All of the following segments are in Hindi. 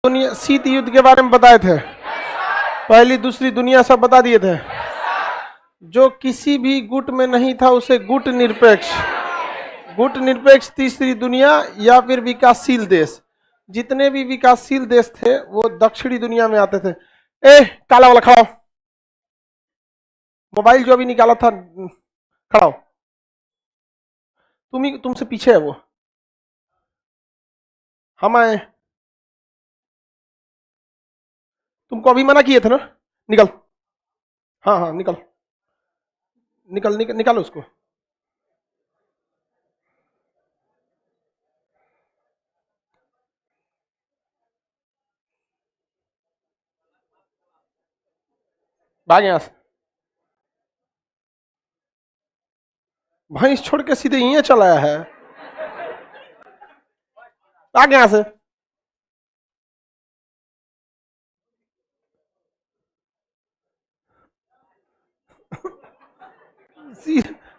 दुनिया शीत युद्ध के बारे में बताए थे, पहली दूसरी दुनिया सब बता दिए थे। जो किसी भी गुट में नहीं था उसे गुट निरपेक्ष तीसरी दुनिया या फिर विकासशील देश। जितने भी विकासशील देश थे वो दक्षिणी दुनिया में आते थे। ए काला वाला खड़ा हो, मोबाइल जो अभी निकाला था खड़ा हो, तुमसे पीछे है वो, हम आए, तुमको अभी मना किए थे ना, निकल। हाँ हाँ निकल निकल निकल निकालो उसको। भाग यहां से, भैंस छोड़ के सीधे यहीं चला आया है, भाग यहां से।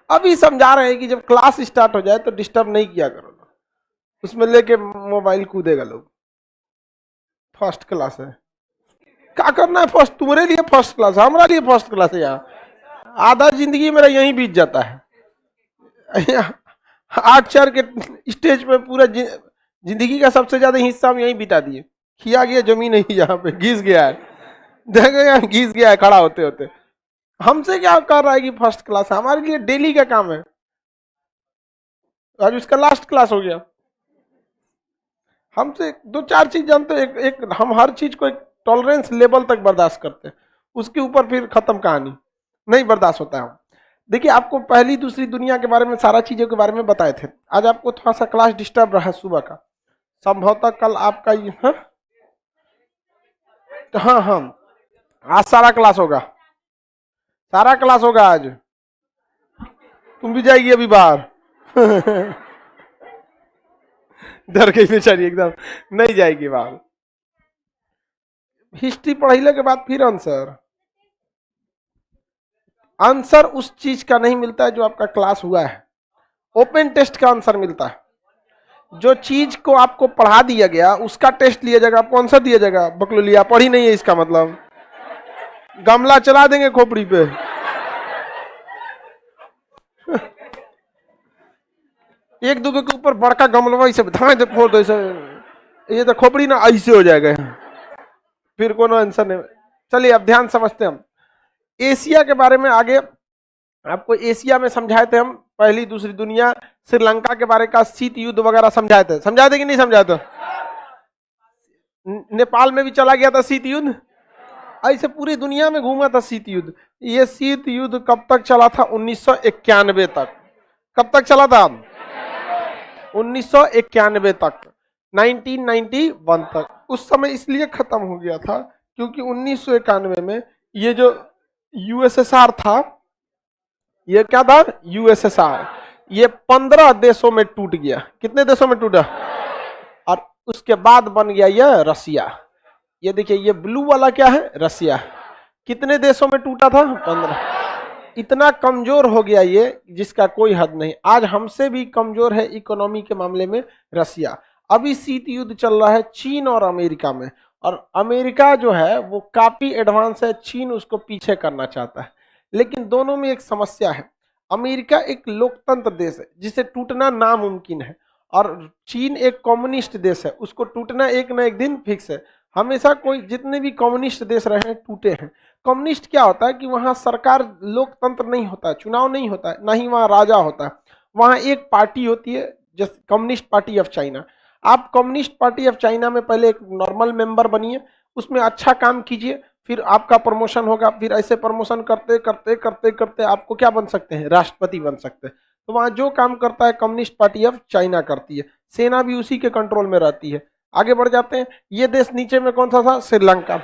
अभी समझा रहे हैं कि जब क्लास स्टार्ट हो जाए तो डिस्टर्ब नहीं किया करो, उसमें लेके मोबाइल कूदेगा लोग। फर्स्ट क्लास है, क्या करना है फर्स्ट, तुम्हारे लिए फर्स्ट क्लास है, हमारा लिए फर्स्ट क्लास है। यहाँ आधा जिंदगी मेरा यहीं बीत जाता है। 8-4 के स्टेज पे पूरा जिंदगी का सबसे ज्यादा हिस्सा हम यहीं बिता दिए। किया गया जमीन ही यहाँ पे घिस गया है, देखो यहाँ घिस गया है खड़ा होते होते। हमसे क्या कर रहा है कि फर्स्ट क्लास है, हमारे लिए डेली का काम है। आज उसका लास्ट क्लास हो गया। हमसे 2-4 चीज जानते हैं, एक हम हर चीज को एक टॉलरेंस लेवल तक बर्दाश्त करते हैं, उसके ऊपर फिर खत्म कहानी, नहीं बर्दाश्त होता है। देखिए आपको पहली दूसरी दुनिया के बारे में सारा चीजों के बारे में बताए थे। आज आपको थोड़ा सा क्लास डिस्टर्ब रहा सुबह का, संभवतः कल आपका हाँ हाँ आज सारा क्लास होगा, सारा क्लास होगा आज। तुम भी जाएगी अभी बाहर। डर गई बेचारी एकदम, नहीं जाएगी बाहर। हिस्ट्री पढ़ने के बाद फिर आंसर उस चीज का नहीं मिलता है जो आपका क्लास हुआ है, ओपन टेस्ट का आंसर मिलता है। जो चीज को आपको पढ़ा दिया गया उसका टेस्ट लिया जाएगा, आपको आंसर दिया जाएगा। बकलोलिया पढ़ी नहीं है इसका मतलब गमला चला देंगे खोपड़ी पे। एक दूसरे के ऊपर बड़का गमलवा इसे धाए दे फोड़ दो, ऐसे ये तो खोपड़ी ना ऐसे हो जाएगा, फिर कोनो आंसर नहीं। चलिए अब ध्यान समझते हैं हम एशिया के बारे में। आगे आपको एशिया में समझाए थे हम, पहली दूसरी दुनिया, श्रीलंका के बारे का शीत युद्ध वगैरह समझाए थे कि नहीं समझाए थे? नेपाल में भी चला गया था शीत युद्ध, ऐसे पूरी दुनिया में घूमा था शीत युद्ध। ये शीत युद्ध कब तक चला था? 1991 तक। कब तक चला था? 1991 तक, 1991 तक। उस समय इसलिए खत्म हो गया था क्योंकि 1991 में ये जो यूएसएसआर था, ये क्या था? यूएसएसआर, ये 15 देशों में टूट गया। कितने देशों में टूटा? और उसके बाद बन गया ये रसिया। ये देखिए ये ब्लू वाला क्या है? रसिया। कितने देशों में टूटा था? 15। इतना कमजोर हो गया ये जिसका कोई हद नहीं। आज हमसे भी कमजोर है इकोनॉमी के मामले में रसिया। अभी शीत युद्ध चल रहा है चीन और अमेरिका में, और अमेरिका जो है वो काफी एडवांस है, चीन उसको पीछे करना चाहता है। लेकिन दोनों में एक समस्या है, अमेरिका एक लोकतंत्र देश है जिसे टूटना नामुमकिन है, और चीन एक कम्युनिस्ट देश है, उसको टूटना एक ना एक दिन फिक्स है। हमेशा कोई जितने भी कम्युनिस्ट देश रहे हैं टूटे हैं। कम्युनिस्ट क्या होता है कि वहां सरकार लोकतंत्र नहीं होता है, चुनाव नहीं होता है, ना ही वहां राजा होता है, वहां एक पार्टी होती है, जैसे कम्युनिस्ट पार्टी ऑफ चाइना। आप कम्युनिस्ट पार्टी ऑफ चाइना में पहले एक नॉर्मल मेंबर बनिए, उसमें अच्छा काम कीजिए, फिर आपका प्रमोशन होगा, फिर ऐसे प्रमोशन करते करते करते करते आपको क्या बन सकते हैं? राष्ट्रपति बन सकते हैं। तो वहां जो काम करता है कम्युनिस्ट पार्टी ऑफ चाइना करती है, सेना भी उसी के कंट्रोल में रहती है। आगे बढ़ जाते हैं, ये देश नीचे में कौन सा था? श्रीलंका।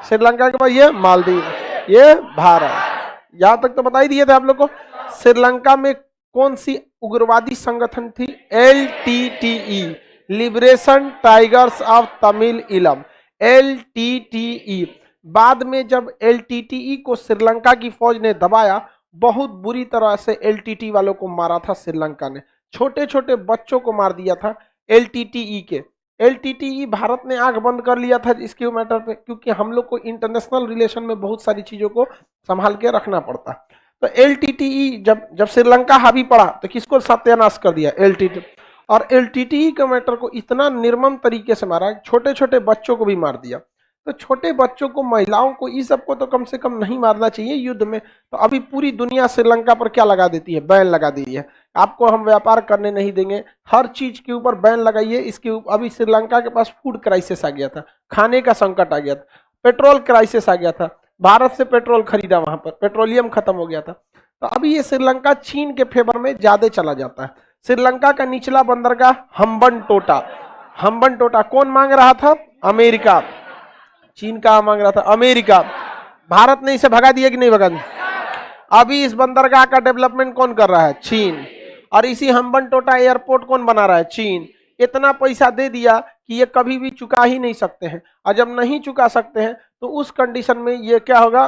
श्रीलंका के बाद ये मालदीव, ये भारत। यहां तक तो बता ही दिए थे आप लोग को। श्रीलंका में कौन सी उग्रवादी संगठन थी? LTTE, liberation tigers of Tamil इलम, LTTE। बाद में जब LTTE को श्रीलंका की फौज ने दबाया, बहुत बुरी तरह से LTTE वालों को मारा था श्रीलंका ने, छोटे छोटे बच्चों को मार दिया था LTTE के। एलटीटीई भारत ने आंख बंद कर लिया था इसके मैटर पे, क्योंकि हम लोग को इंटरनेशनल रिलेशन में बहुत सारी चीजों को संभाल के रखना पड़ता है। तो एलटीटीई जब जब श्रीलंका हावी पड़ा तो किसको सत्यानाश कर दिया? एलटीटी। और एलटीटीई के मैटर को इतना निर्मम तरीके से मारा, छोटे छोटे बच्चों को भी मार दिया। तो छोटे बच्चों को, महिलाओं को, इस सबको तो कम से कम नहीं मारना चाहिए युद्ध में। तो अभी पूरी दुनिया श्रीलंका पर क्या लगा देती है? बैन लगा दी है। आपको हम व्यापार करने नहीं देंगे, हर चीज के ऊपर बैन लगाइए। इसके अभी श्रीलंका के पास फूड क्राइसिस आ गया था, खाने का संकट आ गया था, पेट्रोल क्राइसिस आ गया था, भारत से पेट्रोल खरीदा, वहां पर पेट्रोलियम खत्म हो गया था। तो अभी ये श्रीलंका चीन के फेवर में ज्यादा चला जाता है। श्रीलंका का निचला बंदरगाह हम्बनटोटा, हम्बनटोटा कौन मांग रहा था? अमेरिका। चीन का मांग रहा था? अमेरिका। भारत ने इसे भगा दिया कि नहीं भगा दिया? अभी इस बंदरगाह का डेवलपमेंट कौन कर रहा है? चीन। और इसी हम्बनटोटा एयरपोर्ट कौन बना रहा है? चीन। इतना पैसा दे दिया कि ये कभी भी चुका ही नहीं सकते हैं, और जब नहीं चुका सकते हैं तो उस कंडीशन में ये क्या होगा?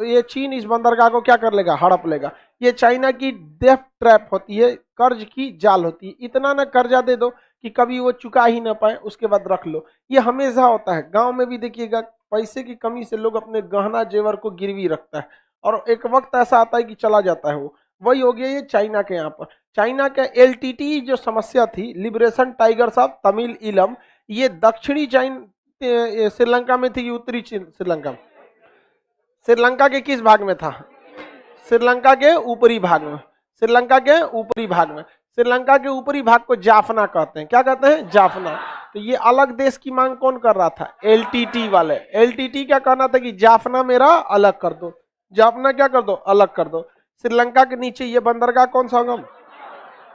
ये चीन इस बंदरगाह को क्या कर लेगा? हड़प लेगा। ये चाइना की डेथ ट्रैप होती है, कर्ज की जाल होती है। इतना ना कर्जा दे दो कि कभी वो चुका ही ना पाए, उसके बाद रख लो। ये हमेशा होता है। गांव में भी देखिएगा, पैसे की कमी से लोग अपने गहना जेवर को गिरवी रखता है, और एक वक्त ऐसा आता है कि चला जाता है वो। वही हो गया ये चाइना के यहाँ पर। चाइना के एलटीटी जो समस्या थी, लिबरेशन टाइगर्स ऑफ तमिल इलम, ये दक्षिणी श्रीलंका में थी कि उत्तरी श्रीलंका में? श्रीलंका के किस भाग में था? श्रीलंका के ऊपरी भाग में। श्रीलंका के ऊपरी भाग में। श्रीलंका के ऊपरी भाग को जाफना कहते हैं। क्या कहते हैं? जाफना। तो ये अलग देश की मांग कौन कर रहा था? एलटीटी वाले। एलटीटी क्या कहना था कि जाफना मेरा अलग कर दो, जाफना क्या कर दो? अलग कर दो। श्रीलंका के नीचे ये बंदरगाह कौन सा होगा?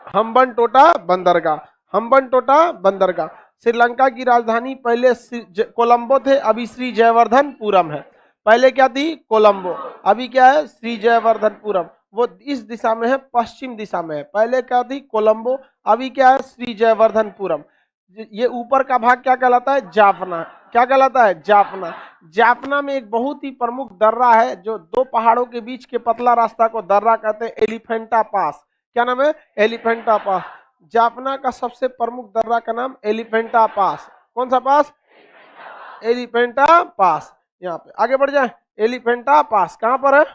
हम्बनटोटा बंदरगाह। हम्बनटोटा बंदरगाह। श्रीलंका की राजधानी पहले कोलंबो थे, अभी श्री जयवर्धनपुरम है। पहले क्या थी? कोलंबो, अभी क्या है? श्री जयवर्धनपुरम। वो इस दिशा में है, पश्चिम दिशा में है। पहले क्या थी? कोलंबो, अभी क्या है? श्री जयवर्धनपुरम। ये ऊपर का भाग क्या कहलाता है? जाफना। क्या कहलाता है? जाफना। जाफना में एक बहुत ही प्रमुख दर्रा है, जो दो पहाड़ों के बीच के पतला रास्ता को दर्रा कहते हैं, एलिफेंटा पास। क्या नाम है? एलिफेंटा पास। जाफना का सबसे प्रमुख दर्रा का नाम एलिफेंटा पास। कौन सा पास? एलिफेंटा पास। यहाँ पे आगे बढ़ जाए। एलिफेंटा पास कहाँ पर है?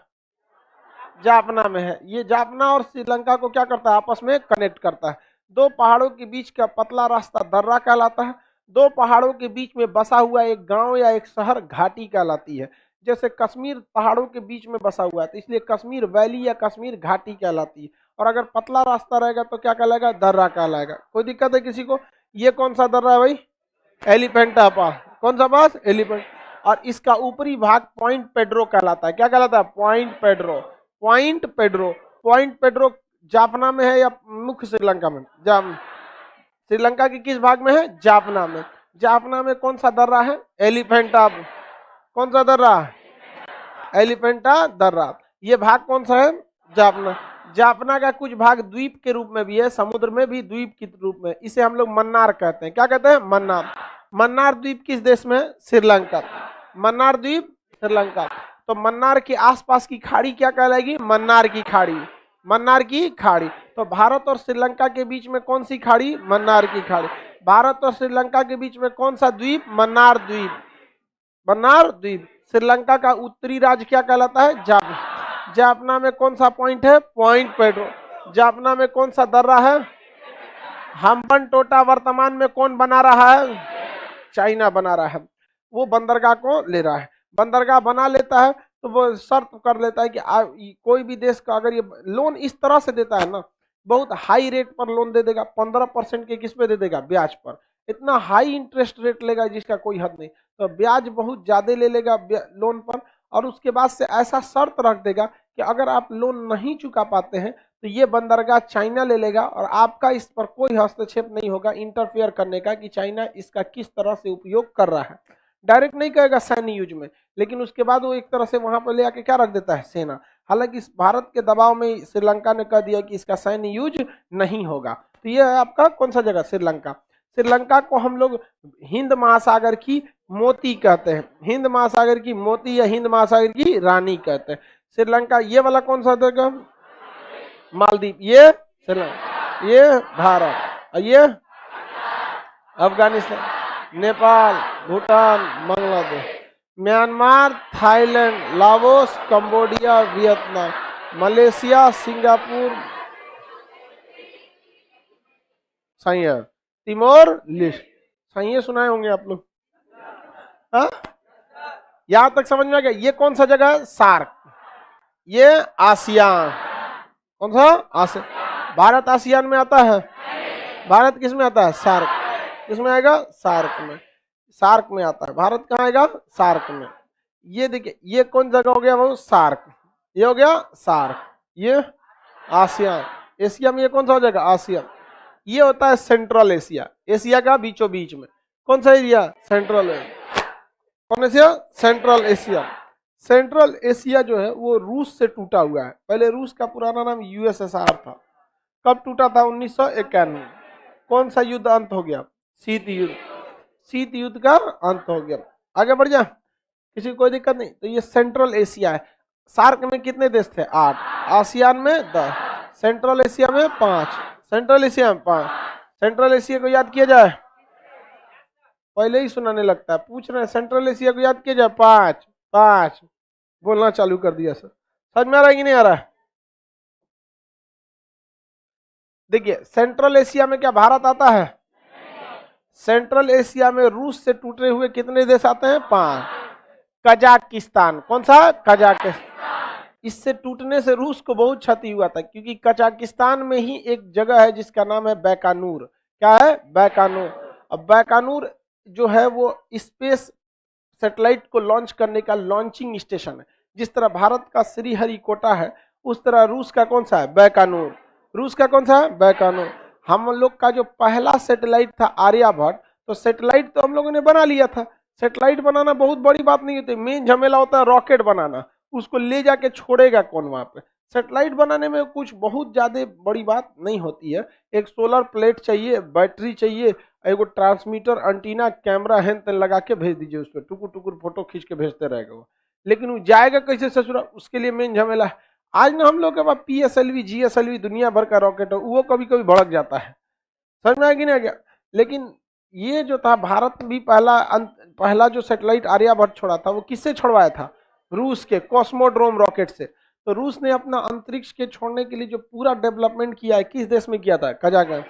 जाफना में है। ये जाफना और श्रीलंका को क्या करता है? आपस में कनेक्ट करता है। दो पहाड़ों के बीच का पतला रास्ता दर्रा कहलाता है। दो पहाड़ों के बीच में बसा हुआ एक गांव या एक शहर घाटी कहलाती है। जैसे कश्मीर पहाड़ों के बीच में बसा हुआ है, तो इसलिए कश्मीर वैली या कश्मीर घाटी कहलाती है। और अगर पतला रास्ता रहेगा तो क्या कहलाएगा? दर्रा कहलाएगा। कोई दिक्कत है किसी को? ये कौन सा दर्रा है भाई? एलिफेंटा पास। कौन सा पास? एलिफेंट। और इसका ऊपरी भाग पॉइंट पेड्रो कहलाता है। क्या कहलाता है? Point Pedro. Point Pedro. Point Pedro Jaffna में है या मुख्य श्रीलंका में? श्रीलंका के किस भाग में है? जाफना में। जाफना में कौन सा दर्रा है? एलिफेंटा। कौन सा दर्रा? एलिफेंटा दर्रा। ये भाग कौन सा है? जाफना। जाफना का कुछ भाग द्वीप के रूप में भी है, समुद्र में भी द्वीप के रूप में। इसे हम लोग मन्नार कहते हैं। क्या कहते हैं? मन्नार। मन्नार द्वीप किस देश में है? श्रीलंका। मन्नार द्वीप श्रीलंका। तो मन्नार के आसपास की खाड़ी क्या कहलाएगी? मन्नार की खाड़ी। मन्नार की खाड़ी। तो भारत और श्रीलंका के बीच में कौन सी खाड़ी? मन्नार की खाड़ी। भारत और श्रीलंका के बीच में कौन सा द्वीप? मन्नार द्वीप। मन्नार द्वीप। श्रीलंका का उत्तरी राज्य क्या कहलाता है? जाफना। जाफना में कौन सा पॉइंट है? Point Pedro. जाफना में कौन सा दर्रा है? हम्बनटोटा वर्तमान में कौन बना रहा है? चाइना बना रहा है। वो बंदरगाह को ले रहा है। बंदरगाह बना लेता है तो वो शर्त कर लेता है कि कोई भी देश का अगर ये लोन इस तरह से देता है ना, बहुत हाई रेट पर लोन दे देगा। 15% के किस पे दे देगा? ब्याज पर। इतना हाई इंटरेस्ट रेट लेगा जिसका कोई हद नहीं। तो ब्याज बहुत ज्यादा ले लेगा लोन पर, और उसके बाद से ऐसा शर्त रख देगा कि अगर आप लोन नहीं चुका पाते हैं तो ये बंदरगाह चाइना ले लेगा, और आपका इस पर कोई हस्तक्षेप नहीं होगा इंटरफेयर करने का कि चाइना इसका किस तरह से उपयोग कर रहा है। डायरेक्ट नहीं कहेगा सैन्य यूज में, लेकिन उसके बाद वो एक तरह से वहां पर ले आके क्या रख देता है? सेना। हालांकि इस भारत के दबाव में श्रीलंका ने कह दिया कि इसका सैन्य यूज नहीं होगा। तो ये है आपका कौन सा जगह? श्रीलंका। श्रीलंका को हम लोग हिंद महासागर की मोती कहते हैं। हिंद महासागर की मोती या हिंद महासागर की रानी कहते हैं श्रीलंका। ये वाला कौन सा जगह? मालदीव। ये श्रीलंका, ये भारत, ये Afghanistan, Nepal, Bhutan, Bangladesh, Myanmar, Thailand, Laos, Cambodia, Vietnam, Malaysia, Singapore, सही है, तिमोर लिस्ट, सही है, सुनाए होंगे आप लोग। यहां तक समझ में आ गया। ये कौन सा जगह है? सार्क। ये आसियान, कौन सा? आसियान। भारत आसियान में आता है? भारत किस में आता है? सार्क। किस में आएगा? सार्क में। सार्क में आता है। भारत कहाँ आएगा? सार्क में। ये देखिए, ये कौन जगह हो गया? वो सार्क। ये हो गया सार्क। ये आसियान। एशिया में ये कौन सा हो जाएगा? आसियान। ये होता है सेंट्रल एशिया। एशिया का बीचों बीच में कौन सा एरिया? Central Asia. कौन Asia? Central Asia. Central Asia जो है वो रूस से टूटा हुआ है। पहले रूस का पुराना नाम यूएसएसआर था। कब टूटा था? 1991। कौन सा युद्ध अंत हो गया? शीत युद्ध। शीत युद्ध का अंत हो गया। आगे बढ़ जा, किसी को कोई दिक्कत नहीं। तो ये सेंट्रल एशिया है। सार्क में कितने देश थे? 8। आसियान में 10। सेंट्रल एशिया में 5। सेंट्रल एशिया में 5। सेंट्रल एशिया को याद किया जाए, पहले ही सुनाने लगता है। पूछ रहे हैं सेंट्रल एशिया को याद किया जाए। 5 5 बोलना चालू कर दिया सर। समझ में आ रहा है कि नहीं आ रहा है? देखिए, सेंट्रल एशिया में क्या भारत आता है? सेंट्रल एशिया में रूस से टूटे हुए कितने देश आते हैं? 5। कजाकिस्तान, कौन सा? कजाकिस्तान। इससे टूटने से रूस को बहुत क्षति हुआ था, क्योंकि कजाकिस्तान में ही एक जगह है जिसका नाम है बैकानूर। क्या है? बैकानूर। अब बैकानूर जो है वो स्पेस सैटेलाइट को लॉन्च करने का लॉन्चिंग स्टेशन है। जिस तरह भारत का श्रीहरिकोटा है, उस तरह रूस का कौन सा है? बैकानूर। रूस का कौन सा है? बैकानूर। हम लोग का जो पहला सैटेलाइट था आर्यभट्ट, तो सैटेलाइट तो हम लोगों ने बना लिया था। सैटेलाइट बनाना बहुत बड़ी बात नहीं होती। मेन झमेला होता है रॉकेट बनाना। उसको ले जाके छोड़ेगा कौन वहां पे? सैटेलाइट बनाने में कुछ बहुत ज्यादा बड़ी बात नहीं होती है। एक सोलर प्लेट चाहिए, बैटरी चाहिए, एगो ट्रांसमीटर, एंटीना, कैमरा हैन तेन लगा के भेज दीजिए। उस पर टुकुर टुकुर फोटो खींच के भेजते रहेगा वो। लेकिन वो जाएगा कैसे ससुरा? उसके लिए मेन झमेला है। आज ना हम लोग के पास PSLV GSLV दुनिया भर का रॉकेट है, वो कभी कभी भड़क जाता है। समझ में आ गया? नहीं आ गया? लेकिन ये जो था, भारत भी पहला जो सैटेलाइट आर्यभट्ट छोड़ा था, वो किससे छोड़वाया था? रूस के कॉस्मोड्रोम रॉकेट से। तो रूस ने अपना अंतरिक्ष के छोड़ने के लिए जो पूरा डेवलपमेंट किया है, किस देश में किया था? कजाकिस्तान।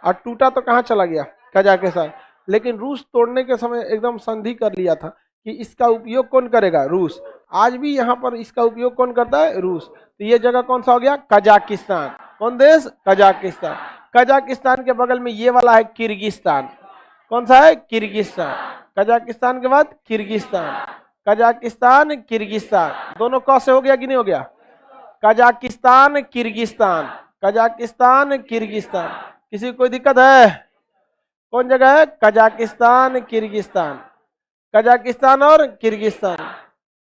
और टूटा तो कहाँ चला गया? कजाकिस्तान। लेकिन रूस तोड़ने के समय एकदम संधि कर लिया था कि इसका उपयोग कौन करेगा? रूस। आज भी यहाँ पर इसका उपयोग कौन करता है? रूस। तो ये जगह कौन सा हो गया? कजाकिस्तान। कौन देश? कजाकिस्तान। कजाकिस्तान के बगल में ये वाला है किर्गिस्तान। कौन सा है? किर्गिस्तान। कजाकिस्तान के बाद किर्गिस्तान। कजाकिस्तान, किर्गिस्तान, दोनों क से हो गया कि नहीं हो गया? Kazakhstan, Kyrgyzstan, Kazakhstan, Kyrgyzstan. किसी को कोई दिक्कत है? कौन जगह है? Kazakhstan, Kyrgyzstan. कजाकिस्तान और किर्गिस्तान।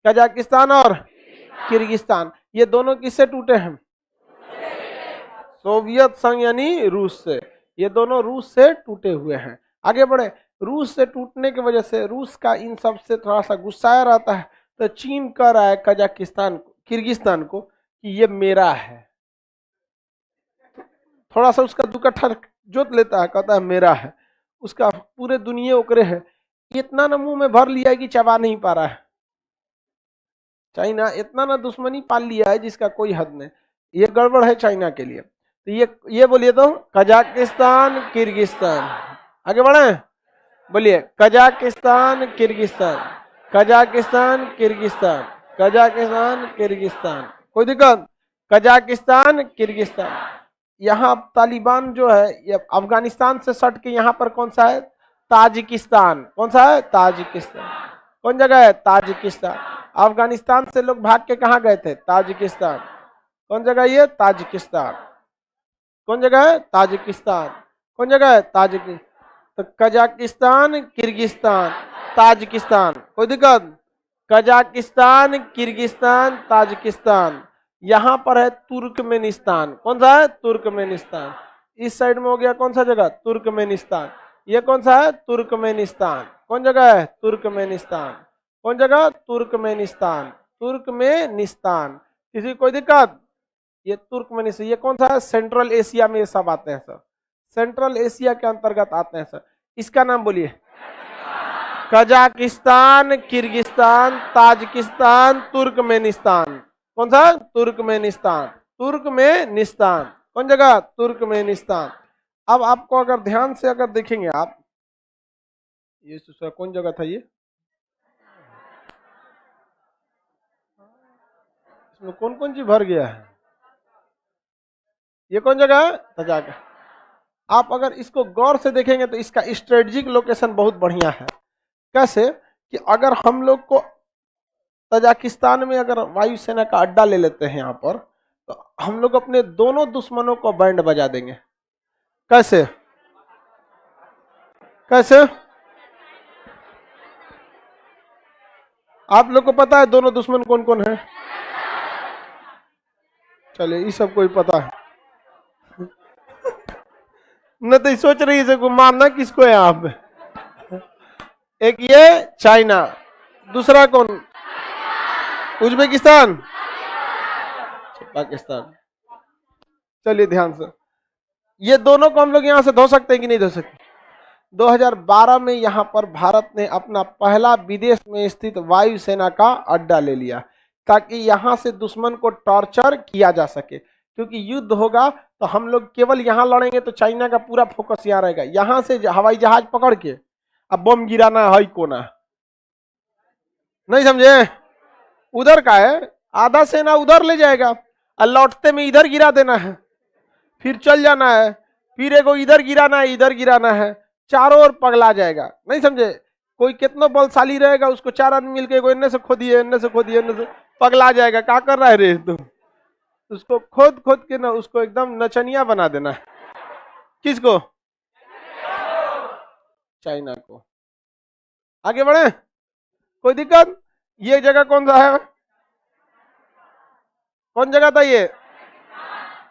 कजाकिस्तान और किर्गिस्तान। ये दोनों किससे टूटे हैं? सोवियत संघ यानी रूस से। ये दोनों रूस से टूटे हुए हैं। आगे बढ़े। रूस से टूटने की वजह से रूस का इन सब से थोड़ा सा गुस्साया रहता है। तो चीन कह रहा है कजाकिस्तान को, किर्गिस्तान को, कि ये मेरा है। थोड़ा सा उसका दुकट्ठा जोत लेता है, कहता है मेरा है। उसका पूरे दुनिया ओकरे है। इतना ना मुंह में भर लिया है कि चबा नहीं पा रहा है। चाइना इतना ना दुश्मनी पाल लिया है जिसका कोई हद नहीं। ये गड़बड़ है चाइना के लिए। तो ये बोलिए तो, कजाकिस्तान, किर्गिस्तान। आगे बढ़े, बोलिए Kazakhstan, Kyrgyzstan, Kazakhstan, Kyrgyzstan, Kazakhstan, Kyrgyzstan. कोई दिक्कत? Kazakhstan, Kyrgyzstan. यहाँ तालिबान जो है ये अफगानिस्तान से सट के यहाँ पर कौन सा है? ताजिकिस्तान। कौन सा है? ताजिकिस्तान। कौन जगह है? ताजिकिस्तान। अफगानिस्तान से लोग भाग के कहाँ गए थे? ताजिकिस्तान। कौन जगह ये? ताजिकिस्तान। कौन जगह है? ताजिकिस्तान। कौन जगह है? ताजिकिस्तान। तो कजाकिस्तान, किर्गिस्तान, ताजिकिस्तान। कोई दिक्कत? Kazakhstan, Kyrgyzstan, Tajikistan. यहाँ पर है तुर्कमेनिस्तान। कौन सा है? तुर्कमेनिस्तान। इस साइड में हो गया कौन सा जगह? तुर्कमेनिस्तान। ये कौन सा है? तुर्कमेनिस्तान। कौन जगह है? तुर्कमेनिस्तान। कौन जगह? तुर्कमेनिस्तान। तुर्कमेनिस्तान। किसी कोई दिक्कत? ये तुर्कमेनिस्तान। ये कौन सा है? सेंट्रल एशिया में ये सब आते हैं सर। सेंट्रल एशिया के अंतर्गत आते हैं सर। इसका नाम बोलिए। Kazakhstan, Kyrgyzstan, Tajikistan, Turkmenistan. कौन सा? तुर्कमेनिस्तान। तुर्कमेनिस्तान कौन जगह? तुर्कमेनिस्तान। अब आपको अगर ध्यान से अगर देखेंगे आप, ये दूसरा कौन जगह था? ये इसमें कौन कौन चीज भर गया है? ये कौन जगह है? तजाक। आप अगर इसको गौर से देखेंगे तो इसका स्ट्रेटेजिक लोकेशन बहुत बढ़िया है। कैसे कि अगर हम लोग को तजाकिस्तान में अगर वायुसेना का अड्डा ले लेते हैं यहाँ पर, तो हम लोग अपने दोनों दुश्मनों को बैंड बजा देंगे। कैसे? कैसे? आप लोग को पता है दोनों दुश्मन कौन कौन है? चलिए, ये सब कोई पता है न, तो सोच रही है मारना किसको है आप? एक ये चाइना, दूसरा कौन? उज्बेकिस्तान, पाकिस्तान। चलिए ध्यान से, ये दोनों को हम लोग यहां से धो सकते हैं कि नहीं धो सकते? 2012 में यहां पर भारत ने अपना पहला विदेश में स्थित वायुसेना का अड्डा ले लिया, ताकि यहां से दुश्मन को टॉर्चर किया जा सके। क्योंकि युद्ध होगा तो हम लोग केवल यहां लड़ेंगे तो चाइना का पूरा फोकस यहां रहेगा। यहां से हवाई जहाज पकड़ के अब बम गिराना है कोना, नहीं समझे? उधर का है, आधा सेना उधर ले जाएगा और लौटते में इधर गिरा देना है, फिर चल जाना है, फिर एगो इधर गिराना है, इधर गिराना है, चारों ओर पगला जाएगा। नहीं समझे? कोई कितना बलशाली रहेगा, उसको चार आदमी मिलकर एगो इन्ने से खोदिए, इन्ने से खोदिए, इन्ने से, पगला जाएगा। क्या कर रहा है रे तुम? उसको खोद खोद के ना उसको एकदम नचनिया बना देना है। किसको? चाइना को। आगे बढ़े, कोई दिक्कत? ये जगह कौन सा है? कौन जगह था ये?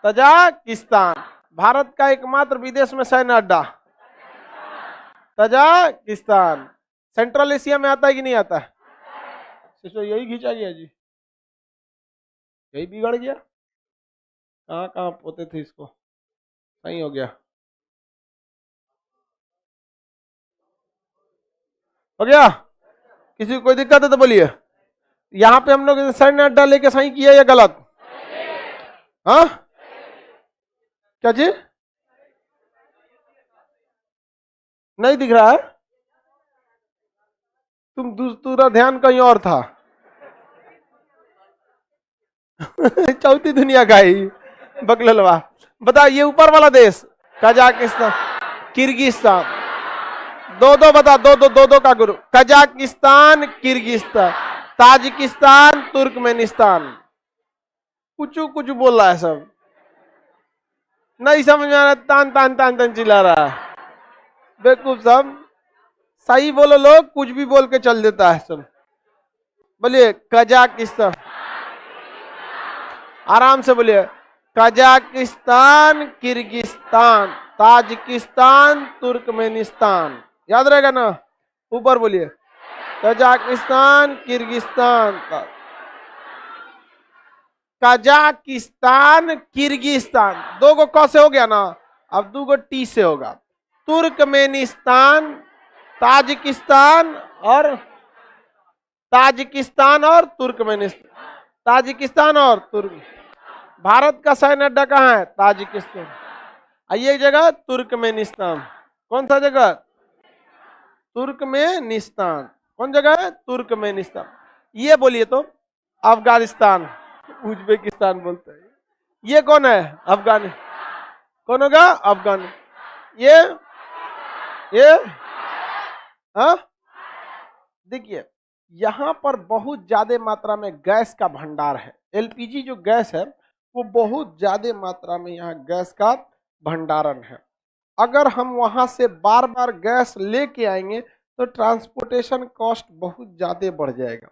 तजाकिस्तान। भारत का एकमात्र विदेश में सैन्य अड्डा तजाकिस्तान। सेंट्रल एशिया में आता है कि नहीं आता है? तो यही खींचा गया जी, यही बिगड़ गया। कहाँ कहाँ पोते थे इसको, सही हो गया, हो गया। किसी को कोई दिक्कत है तो बोलिए। यहाँ पे हम लोग सैन्य अड्डा लेके सही किया या गलत? हाँ, क्या जी? नहीं दिख रहा है? तुम दूसरा ध्यान कहीं और था चौथी दुनिया का ही बकललवा। बता, ये ऊपर वाला देश कजाकिस्तान, किर्गिस्तान, दो दो बता, दो दो दो दो का गुरु। Kazakhstan, Kyrgyzstan, Tajikistan, Turkmenistan. कुछ कुछ बोल रहा है, सब नहीं समझ में आ रहा, तान तान तान तान चिल्ला रहा है। बेवकूफ सब, सही बोलो, लोग कुछ भी बोल के चल देता है सब। बोलिए कजाकिस्तान, आराम से बोलिए। Kazakhstan, Kyrgyzstan, Tajikistan, Turkmenistan. याद रहेगा ना? ऊपर बोलिए कजाकिस्तान, किर्गिस्तान, कजाकिस्तान, किर्गिस्तान। दो को क से हो गया ना, अब दो को टी से होगा। तुर्कमेनिस्तान, ताजिकिस्तान और तुर्कमेनिस्तान, ताजिकिस्तान और तुर्क। भारत का सैन्य अड्डा कहाँ है? ताजिकिस्तान। ये जगह तुर्कमेनिस्तान। कौन सा जगह? तुर्कमेनिस्तान। कौन जगह है? तुर्कमेनिस्तान। ये बोलिए तो अफगानिस्तान, उज्बेकिस्तान बोलते हैं। ये कौन है? अफगान। कौन होगा? अफगान। ये हाँ, देखिए यहां पर बहुत ज्यादा मात्रा में गैस का भंडार है। एलपीजी जो गैस है वो बहुत ज्यादा मात्रा में यहाँ गैस का भंडारण है। अगर हम वहां से बार बार गैस लेके आएंगे तो ट्रांसपोर्टेशन कॉस्ट बहुत ज्यादा बढ़ जाएगा।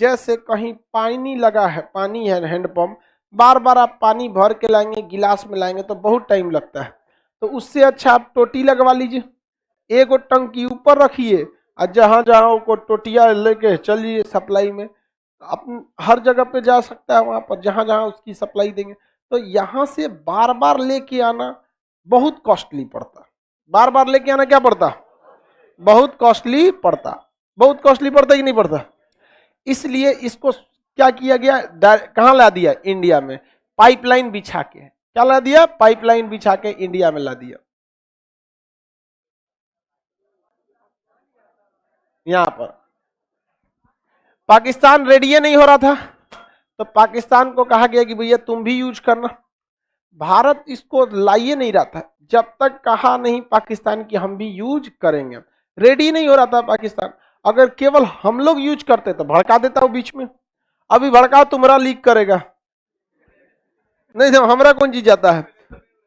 जैसे कहीं पानी लगा है, पानी है हैंडपंप, बार बार आप पानी भर के लाएंगे, गिलास में लाएंगे तो बहुत टाइम लगता है। तो उससे अच्छा आप टोटी लगवा लीजिए, एक टंकी ऊपर रखिए और जहां जहां को टोटिया लेके चलिए सप्लाई में, अपन हर जगह पे जा सकता है वहां पर जहां जहां उसकी सप्लाई देंगे। तो यहाँ से बार बार लेके आना बहुत कॉस्टली पड़ता। बार बार लेके आना क्या पड़ता? बहुत कॉस्टली पड़ता, बहुत कॉस्टली पड़ता कि नहीं पड़ता। इसलिए इसको क्या किया गया, कहां ला दिया, इंडिया में, पाइपलाइन बिछा के। क्या ला दिया, पाइपलाइन बिछा के इंडिया में ला दिया। यहां पर पाकिस्तान रेडी नहीं हो रहा था, तो पाकिस्तान को कहा गया कि भैया तुम भी यूज करना। भारत इसको लाइए नहीं रहा था, जब तक कहा नहीं पाकिस्तान की हम भी यूज करेंगे। रेडी नहीं हो रहा था पाकिस्तान। अगर केवल हम लोग यूज करते तो भड़का देता वो बीच में। अभी भड़का तुम्हारा लीक करेगा, नहीं तो हमारा कौन चीज जाता है,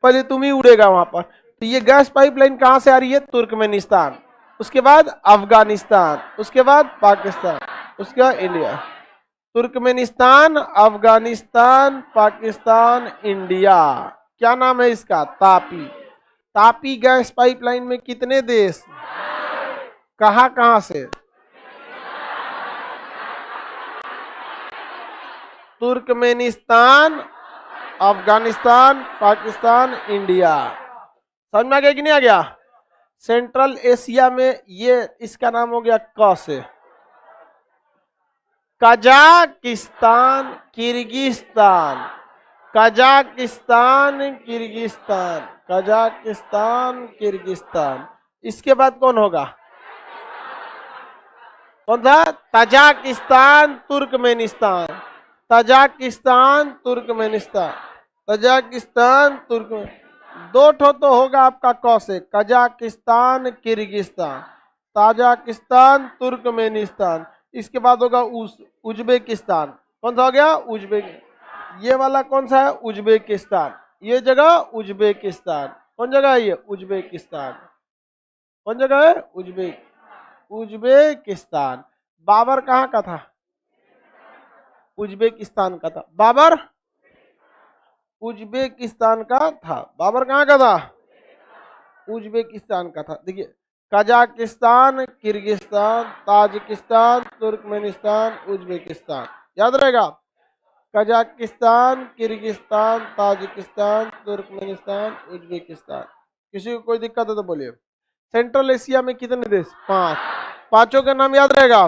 पहले तुम ही उड़ेगा वहां पर। तो ये गैस पाइपलाइन कहां से आ रही है, तुर्कमेनिस्तान, उसके बाद अफगानिस्तान, उसके बाद पाकिस्तान, उसके बाद India. Turkmenistan, Afghanistan, Pakistan, India. क्या नाम है इसका, तापी। तापी गैस पाइपलाइन में कितने देश, कहां कहां से, तुर्कमेनिस्तान, अफगानिस्तान, पाकिस्तान, इंडिया। समझ में आ गया कि नहीं आ गया। सेंट्रल एशिया में ये इसका नाम हो गया क से, Kazakhstan, Kyrgyzstan, Kazakhstan, Kyrgyzstan, Kazakhstan, Kyrgyzstan. इसके बाद कौन होगा, कौन था, Tajikistan, Turkmenistan, Tajikistan, Turkmenistan, Tajikistan, Turkmenistan. दो ठो तो होगा आपका क से, कजाकिस्तान, किर्गिस्तान, ताजिकिस्तान, तुर्कमेनिस्तान। इसके बाद होगा उज्बेकिस्तान। कौन सा हो गया, उज्बेक। ये वाला कौन सा है, उज्बेकिस्तान। ये जगह उज्बेकिस्तान, कौन जगह है ये, उज्बेकिस्तान। कौन जगह है, उज्बेकिस्तान। बाबर कहाँ का था, उज्बेकिस्तान का था। बाबर उज्बेकिस्तान का था। बाबर कहाँ का था, उज्बेकिस्तान का था। देखिए, Kazakhstan, Kyrgyzstan, Tajikistan, Turkmenistan, Uzbekistan. याद रहेगा, Kazakhstan, Kyrgyzstan, Tajikistan, Turkmenistan, Uzbekistan. किसी को कोई दिक्कत है तो बोलिए। सेंट्रल एशिया में कितने देश, 5। पांचों का नाम याद रहेगा।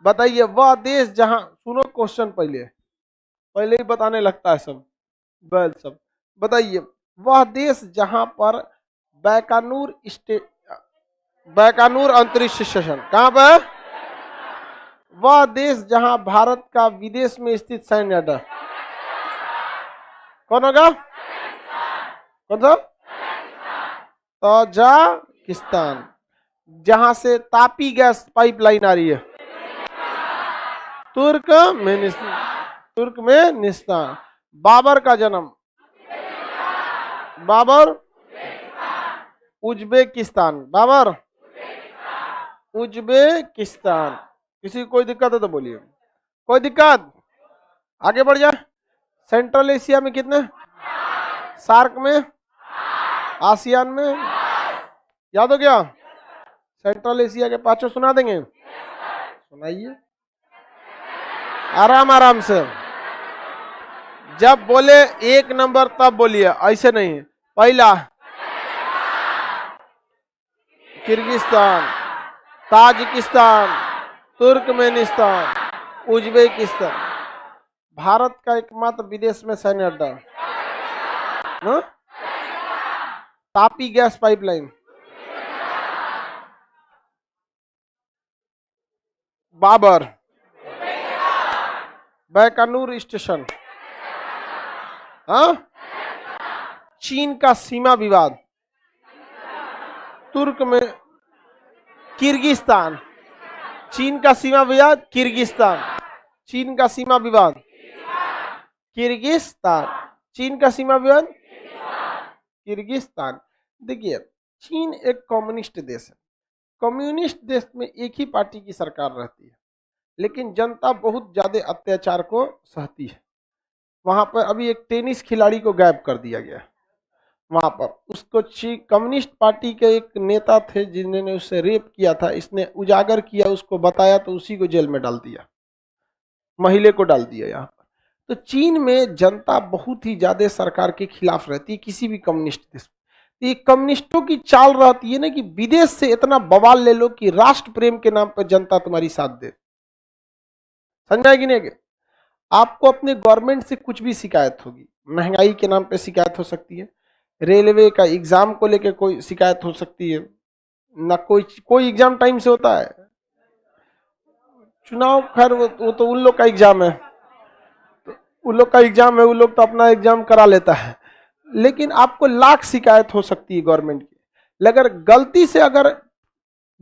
बताइए वह देश जहां, सुनो क्वेश्चन पहले पहले ही बताने लगता है सब बैल सब। बताइए वह देश जहां पर बैकानूर अंतरिक्ष स्टेशन, कहां पर, वह देश जहां भारत का विदेश में स्थित सैन्य अड्डा, कौन होगा, कौन सा, तजाकिस्तान। जहां से तापी गैस पाइपलाइन आ रही है, तुर्कमेनिस्तान। बाबर का जन्म, बाबर उज्बेकिस्तान, बाबर उज्बेकिस्तान। किसी को कोई दिक्कत है तो बोलिए। कोई दिक्कत, आगे बढ़ जाए। सेंट्रल एशिया में कितने, सार्क में, आसियान में, याद हो गया। सेंट्रल एशिया के पांचों सुना देंगे, सुनाइए आराम आराम से। जब बोले 1 नंबर तब बोलिए, ऐसे नहीं। पहला Kyrgyzstan, Tajikistan, Turkmenistan, Uzbekistan. Bharat का एकमात्र विदेश में सैन्य अड्डा, TAPI gas pipeline. Babur, Baikonur station, हाँ, चीन का सीमा विवाद, तुर्क में, किर्गिस्तान, चीन का सीमा विवाद, किर्गिस्तान, चीन का सीमा विवाद, किर्गिस्तान, चीन का सीमा विवाद, किर्गिस्तान। देखिए चीन एक कम्युनिस्ट देश है। कम्युनिस्ट देश में एक ही पार्टी की सरकार रहती है, लेकिन जनता बहुत ज्यादा अत्याचार को सहती है। वहां पर अभी एक टेनिस खिलाड़ी को गायब कर दिया गया। वहां पर उसको कम्युनिस्ट पार्टी के एक नेता थे जिन्होंने उससे रेप किया था, इसने उजागर किया, उसको बताया तो उसी को जेल में डाल दिया, महिला को डाल दिया यहाँ पर। तो चीन में जनता बहुत ही ज्यादा सरकार के खिलाफ रहती है, किसी भी कम्युनिस्ट देश। ये कम्युनिस्टों की चाल रहती है ना कि विदेश से इतना बवाल ले लो कि राष्ट्र प्रेम के नाम पर जनता तुम्हारी साथ दे। समझा कि नहीं? आपको अपने गवर्नमेंट से कुछ भी शिकायत होगी, महंगाई के नाम पे शिकायत हो सकती है, रेलवे का एग्जाम को लेकर कोई शिकायत हो सकती है, ना कोई एग्जाम टाइम से होता है। चुनाव खैर वो तो उन लोग का एग्जाम है, उन लोग का एग्जाम है, उन लोग तो अपना एग्जाम करा लेता है। लेकिन आपको लाख शिकायत हो सकती है गवर्नमेंट की। अगर गलती से अगर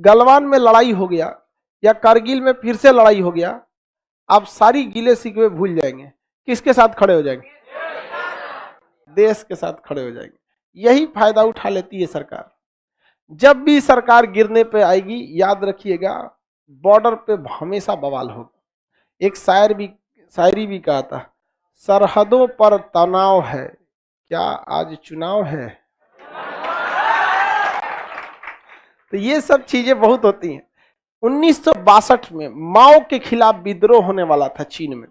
गलवान में लड़ाई हो गया या करगिल में फिर से लड़ाई हो गया, आप सारी गिले शिकवे भूल जाएंगे। किसके साथ खड़े हो जाएंगे? देश के साथ खड़े हो जाएंगे। यही फायदा उठा लेती है सरकार। जब भी सरकार गिरने पे आएगी, याद रखिएगा बॉर्डर पे हमेशा बवाल होगा। एक शायरी भी कहा था, सरहदों पर तनाव है, क्या आज चुनाव है? तो ये सब चीजें बहुत होती हैं। 1962 में माओ के खिलाफ विद्रोह होने वाला था चीन में।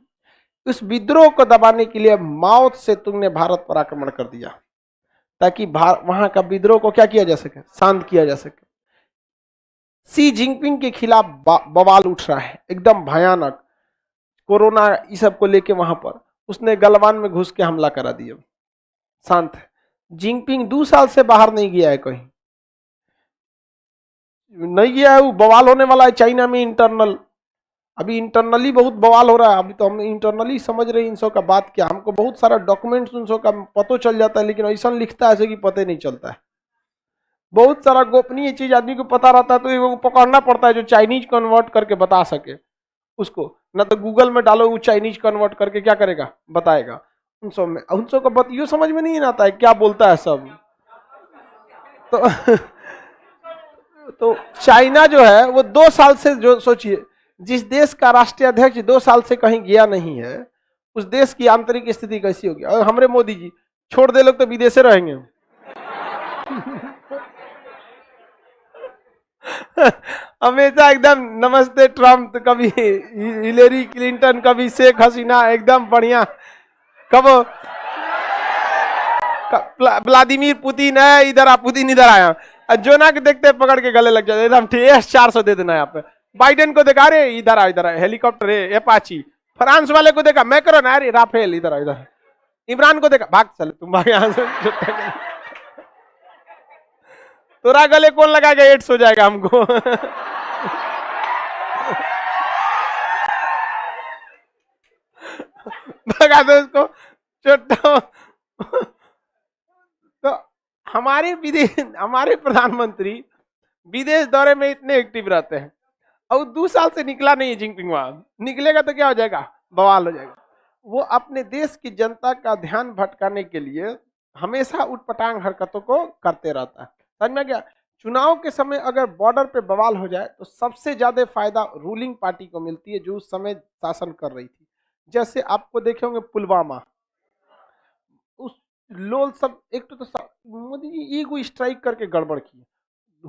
उस विद्रोह को दबाने के लिए माओ से तुंग ने भारत पर आक्रमण कर दिया, ताकि वहां का विद्रोह को क्या किया जा सके, शांत किया जा सके। सी जिनपिंग के खिलाफ बवाल उठ रहा है एकदम भयानक, कोरोना इस सब को लेके वहां पर उसने गलवान में घुस के हमला करा दिया। शांत है। जिनपिंग 2 साल से बाहर नहीं गया है, कहीं नहीं गया है। वो बवाल होने वाला है चाइना में इंटरनल, अभी इंटरनली बहुत बवाल हो रहा है। अभी तो हम इंटरनली समझ रहे हैं इन सब का बात क्या। हमको बहुत सारा डॉक्यूमेंट्स उन सब का पतो चल जाता है, लेकिन ऐसा लिखता है ऐसे कि पता नहीं चलता है। बहुत सारा गोपनीय चीज आदमी को पता रहता है, तो वो पकड़ना पड़ता है जो चाइनीज कन्वर्ट करके बता सके उसको। ना तो गूगल में डालो, वो चाइनीज कन्वर्ट करके क्या करेगा, बताएगा। उन सब का बात यो समझ में नहीं आता है क्या बोलता है सब। तो चाइना जो है वो 2 साल से, जो सोचिए जिस देश का राष्ट्रीय अध्यक्ष 2 साल से कहीं गया नहीं है, उस देश की आंतरिक स्थिति कैसी होगी। और हमारे मोदी जी छोड़ दे लोग तो विदेश से रहेंगे। हमेशा एकदम नमस्ते ट्रम्प, कभी हिलेरी क्लिंटन, कभी शेख हसीना, एकदम बढ़िया। कब व्लादिमीर पुतिन है इधर, आप पुतिन इधर आया, जोना के देखते पकड़ के गले लग जाते एकदम। S-400 दे देना यहाँ पे। बाइडेन को देखा, रे इधर आ, इधर आ, हेलीकॉप्टर है एपाची। फ्रांस वाले को देखा, मैक्रोन, अरे राफेल, इधर आ, इधर। इमरान को देखा, भाग चले तुम, भाग यहाँ से। तोरा गले कौन लगाएगा, एड्स हो जाएगा हमको। भगा दो उसको, छोटा। तो हमारे प्रधानमंत्री विदेश दौरे में इतने एक्टिव रहते हैं, और 2 साल से निकला नहीं है जिनपिंग। वहां निकलेगा तो क्या हो जाएगा, बवाल हो जाएगा। वो अपने देश की जनता का ध्यान भटकाने के लिए हमेशा उटपटांग हरकतों को करते रहता है। समझ में गया? चुनाव के समय अगर बॉर्डर पे बवाल हो जाए तो सबसे ज्यादा फायदा रूलिंग पार्टी को मिलती है, जो उस समय शासन कर रही थी। जैसे आपको देखे होंगे पुलवामा, उस लोल सब, एक तो मोदी जी ईगो स्ट्राइक करके गड़बड़ की,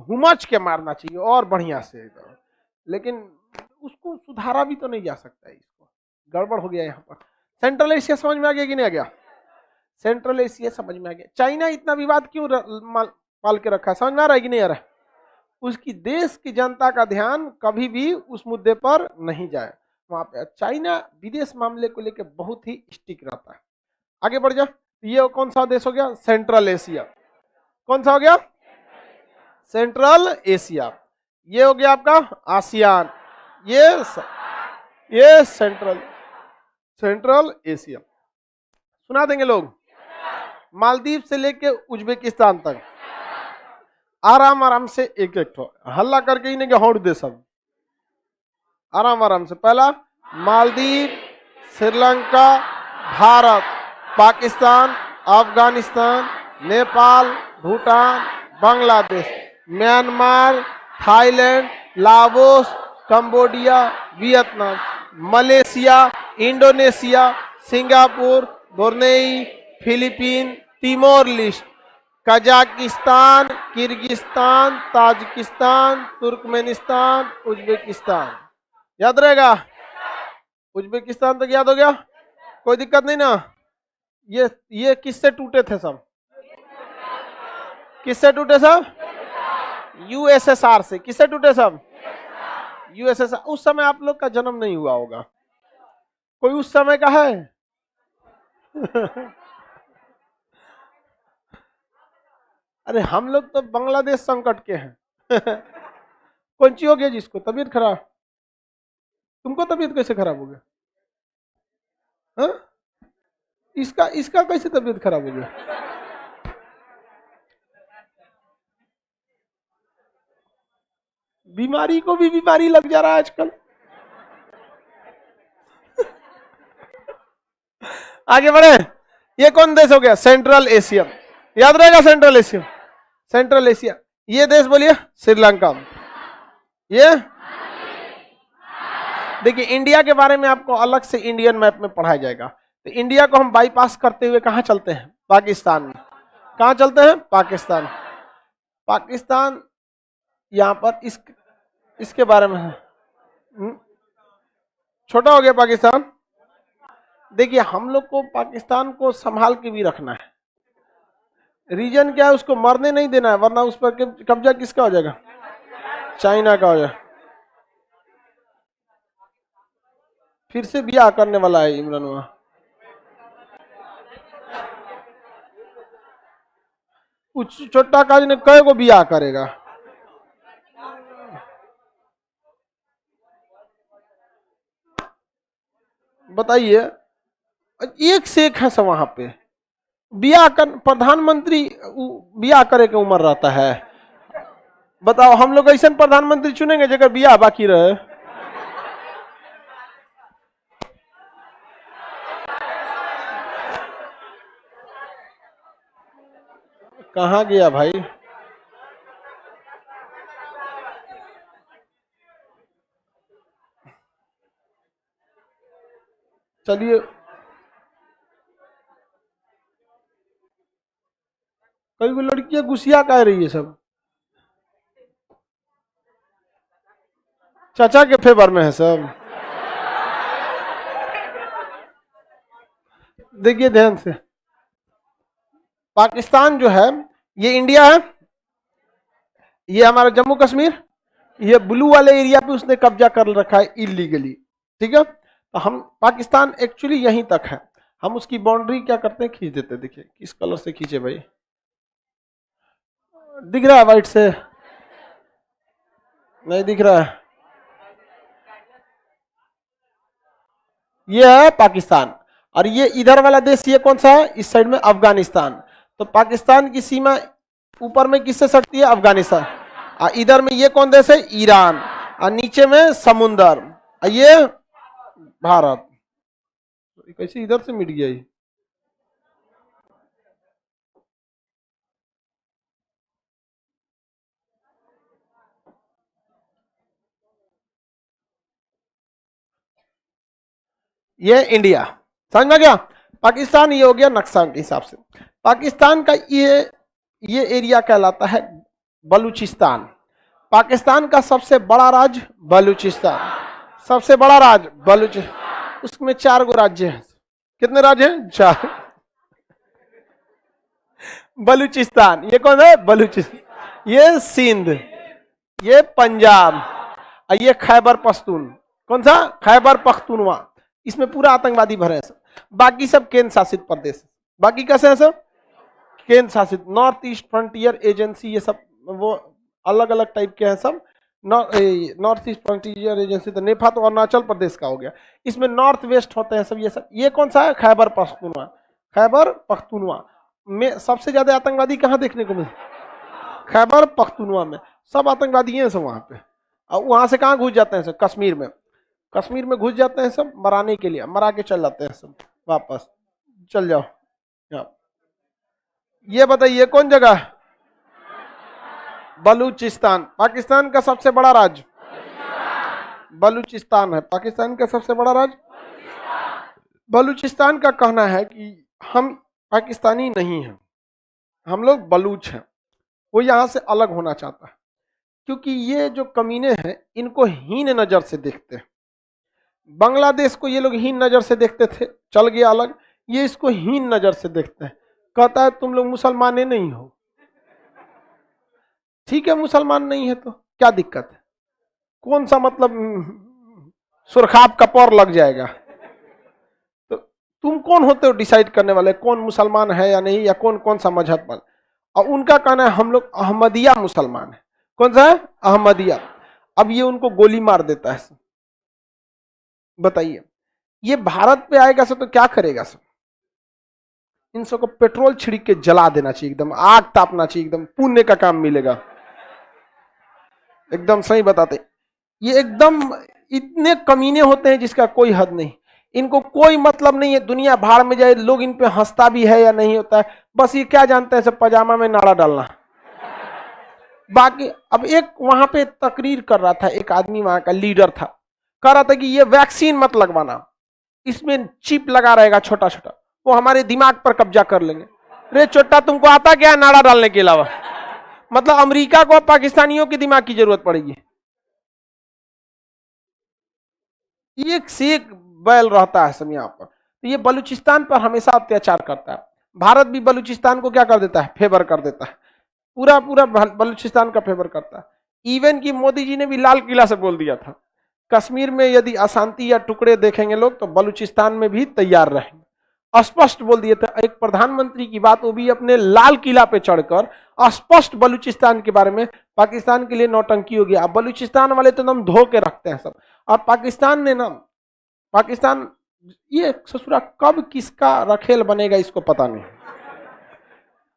हुमच के मारना चाहिए और बढ़िया से, लेकिन उसको सुधारा भी तो नहीं जा सकता है। इसको गड़बड़ हो गया यहाँ पर। सेंट्रल एशिया समझ में आ गया कि नहीं आ गया? सेंट्रल एशिया समझ में आ गया। चाइना इतना विवाद क्यों पाल के रखा है, समझ में आ रहा है कि नहीं आ रहा है? उसकी देश की जनता का ध्यान कभी भी उस मुद्दे पर नहीं जाए। वहां पे चाइना विदेश मामले को लेकर बहुत ही स्टिक रहता है। आगे बढ़ जा। ये कौन सा देश हो गया? Central Asia. कौन सा हो गया? Central Asia. ये हो गया आपका आसियान। ये सेंट्रल एशिया। सुना देंगे लोग? मालदीव से लेके उज्बेकिस्तान तक आराम आराम से एक एक ठो हल्ला करके ही नहीं हौड़ दे सब, आराम आराम से। पहला Maldives, Sri Lanka, Bharat, Pakistan, Afghanistan, Nepal, Bhutan, Bangladesh, Myanmar, Thailand, Laos, Cambodia, Vietnam, Malaysia, Indonesia, Singapore, Brunei, Philippine, Timor list, Kazakhstan, Kyrgyzstan, Tajikistan, Turkmenistan, Uzbekistan. याद रहेगा? उज्बेकिस्तान तक याद हो गया? कोई दिक्कत नहीं ना? ये किससे टूटे थे सब? किससे टूटे सब? यूएसएसआर से। किससे टूटे सब? यूएसएसआर। उस समय आप लोग का जन्म नहीं हुआ होगा, कोई उस समय का है? अरे हम लोग तो बांग्लादेश संकट के हैं। कौन सी हो गया जिसको तबीयत खराब? तुमको तबीयत कैसे खराब हो गया? हाँ? इसका इसका कैसे तबीयत खराब हो गया? बीमारी को भी बीमारी लग जा रहा है आजकल। आगे बढ़े। ये कौन देश हो गया? Central Asia. याद रहेगा सेंट्रल एशिया। Central Asia. ये देश बोलिए श्रीलंका। ये देखिए इंडिया के बारे में आपको अलग से इंडियन मैप में पढ़ाया जाएगा। तो इंडिया को हम बाईपास करते हुए कहां चलते हैं? पाकिस्तान में। कहां चलते हैं? पाकिस्तान। पाकिस्तान यहां पर इसके बारे में है। छोटा हो गया पाकिस्तान। देखिए हम लोग को पाकिस्तान को संभाल के भी रखना है। रीजन क्या है? उसको मरने नहीं देना है, वरना उस पर कब्जा किसका हो जाएगा? चाइना का हो जाएगा। फिर से ब्याह करने वाला है इमरान। वहां कुछ छोटा काज ने कई को ब्याह करेगा? बताइए। एक से एक है सब वहां पे। ब्याह कर प्रधानमंत्री ब्याह करे के उम्र रहता है। बताओ हम लोग ऐसा प्रधानमंत्री चुनेंगे जगह ब्याह बाकी रहे? कहाँ गया भाई? चलिए कई को लड़कियां गुस्सिया कह रही है सब। चाचा के फेवर में है सब। देखिए ध्यान से, पाकिस्तान जो है ये इंडिया है, ये हमारा जम्मू कश्मीर, ये ब्लू वाले एरिया पे उसने कब्जा कर रखा है इलीगली। ठीक है, तो हम पाकिस्तान एक्चुअली यहीं तक है। हम उसकी बाउंड्री क्या करते हैं? खींच देते हैं। देखिए किस कलर से खींचे भाई, दिख रहा है व्हाइट से? नहीं दिख रहा है। ये है पाकिस्तान। और ये इधर वाला देश ये कौन सा है? इस साइड में अफगानिस्तान। तो पाकिस्तान की सीमा ऊपर में किससे सटती है? अफगानिस्तान। और इधर में ये कौन देश है? ईरान। और नीचे में समुंदर, और ये भारत। कैसे इधर से मिट गया ये इंडिया। समझ में गया? पाकिस्तान ये हो गया नक्शा के हिसाब से। पाकिस्तान का ये एरिया कहलाता है बलूचिस्तान। पाकिस्तान का सबसे बड़ा राज्य बलूचिस्तान। सबसे बड़ा राज्य बलूचिस्तान। उसमें 4 गो राज्य हैं। कितने राज्य हैं? 4। बलूचिस्तान ये कौन है? बलूचिस्तान। ये सिंध, ये पंजाब, और ये खैबर पख्तून। कौन सा? खैबर पख्तूनवा। इसमें पूरा आतंकवादी भरे हैं सब। बाकी सब केंद्र शासित प्रदेश। बाकी कैसे हैं सब? केंद्र शासित। नॉर्थ ईस्ट फ्रंटियर एजेंसी, ये सब वो अलग अलग टाइप के हैं सब। नॉर्थ ईस्ट फ्रंटियर एजेंसी तो नेपाल तो अरुणाचल प्रदेश का हो गया। इसमें नॉर्थ वेस्ट होते हैं सब ये सब। ये कौन सा है? खैबर पख्तूनवा। खैबर पख्तूनवा में सबसे ज्यादा आतंकवादी कहाँ देखने को मिलते? खैबर पख्तूनवा में सब आतंकवादी हैं सब वहां पे। और वहां से कहाँ घुस जाते हैं सब? कश्मीर में। कश्मीर में घुस जाते हैं सब मराने के लिए, मरा के चल जाते हैं सब वापस। चल जाओ। ये बताइए कौन जगह है? बलूचिस्तान। पाकिस्तान का सबसे बड़ा राज्य बलूचिस्तान है। पाकिस्तान का सबसे बड़ा राज्य बलूचिस्तान का कहना है कि हम पाकिस्तानी नहीं हैं, हम लोग बलूच हैं। वो यहां से अलग होना चाहता है, क्योंकि ये जो कमीने हैं इनको हीन नजर से देखते हैं। बांग्लादेश को ये लोग हीन नजर से देखते थे, चल गया अलग। ये इसको हीन नजर से देखते हैं, कहता है तुम लोग मुसलमान नहीं हो। ठीक है, मुसलमान नहीं है तो क्या दिक्कत है, कौन सा मतलब सुरखाब कपौर लग जाएगा। तो तुम कौन होते हो डिसाइड करने वाले कौन मुसलमान है या नहीं, या कौन कौन सा मजहब पर। और उनका कहना है हम लोग अहमदिया मुसलमान है। कौन सा है? अहमदिया। अब ये उनको गोली मार देता है। बताइए, ये भारत पे आएगा सब तो क्या करेगा सब? इन सबको पेट्रोल छिड़क के जला देना चाहिए, एकदम आग तापना चाहिए, एकदम पुण्य का काम मिलेगा। एकदम सही बताते, ये एकदम इतने कमीने होते हैं जिसका कोई हद नहीं। इनको कोई मतलब नहीं है दुनिया भाड़ में जाए, लोग इन पे हंसता भी है या नहीं होता है, बस ये क्या जानते हैं सब पजामा में नाड़ा डालना। बाकी अब एक वहां पे तकरीर कर रहा था एक आदमी, वहां का लीडर था, कह रहा था कि ये वैक्सीन मत लगवाना, इसमें चिप लगा रहेगा छोटा छोटा, वो हमारे दिमाग पर कब्जा कर लेंगे। रे छोटा, तुमको आता क्या नाड़ा डालने के अलावा? मतलब अमेरिका को पाकिस्तानियों के दिमाग की जरूरत पड़ेगी। एक से एक बैल रहता है सब यहाँ पर। तो ये बलूचिस्तान पर हमेशा अत्याचार करता है। भारत भी बलूचिस्तान को क्या कर देता है? फेवर कर देता है, पूरा पूरा बलूचिस्तान का फेवर करता है। इवन कि मोदी जी ने भी लाल किला से बोल दिया था, कश्मीर में यदि अशांति या टुकड़े देखेंगे लोग तो बलूचिस्तान में भी तैयार रहेंगे, स्पष्ट बोल दिए थे। एक प्रधानमंत्री की बात, वो भी अपने लाल किला पे चढ़कर स्पष्ट बलूचिस्तान के बारे में, पाकिस्तान के लिए नौटंकी हो गया। अब बलूचिस्तान वाले तो एकदम धो के रखते हैं सब, और पाकिस्तान ने ना, पाकिस्तान ये ससुरा कब किसका रखेल बनेगा इसको पता नहीं।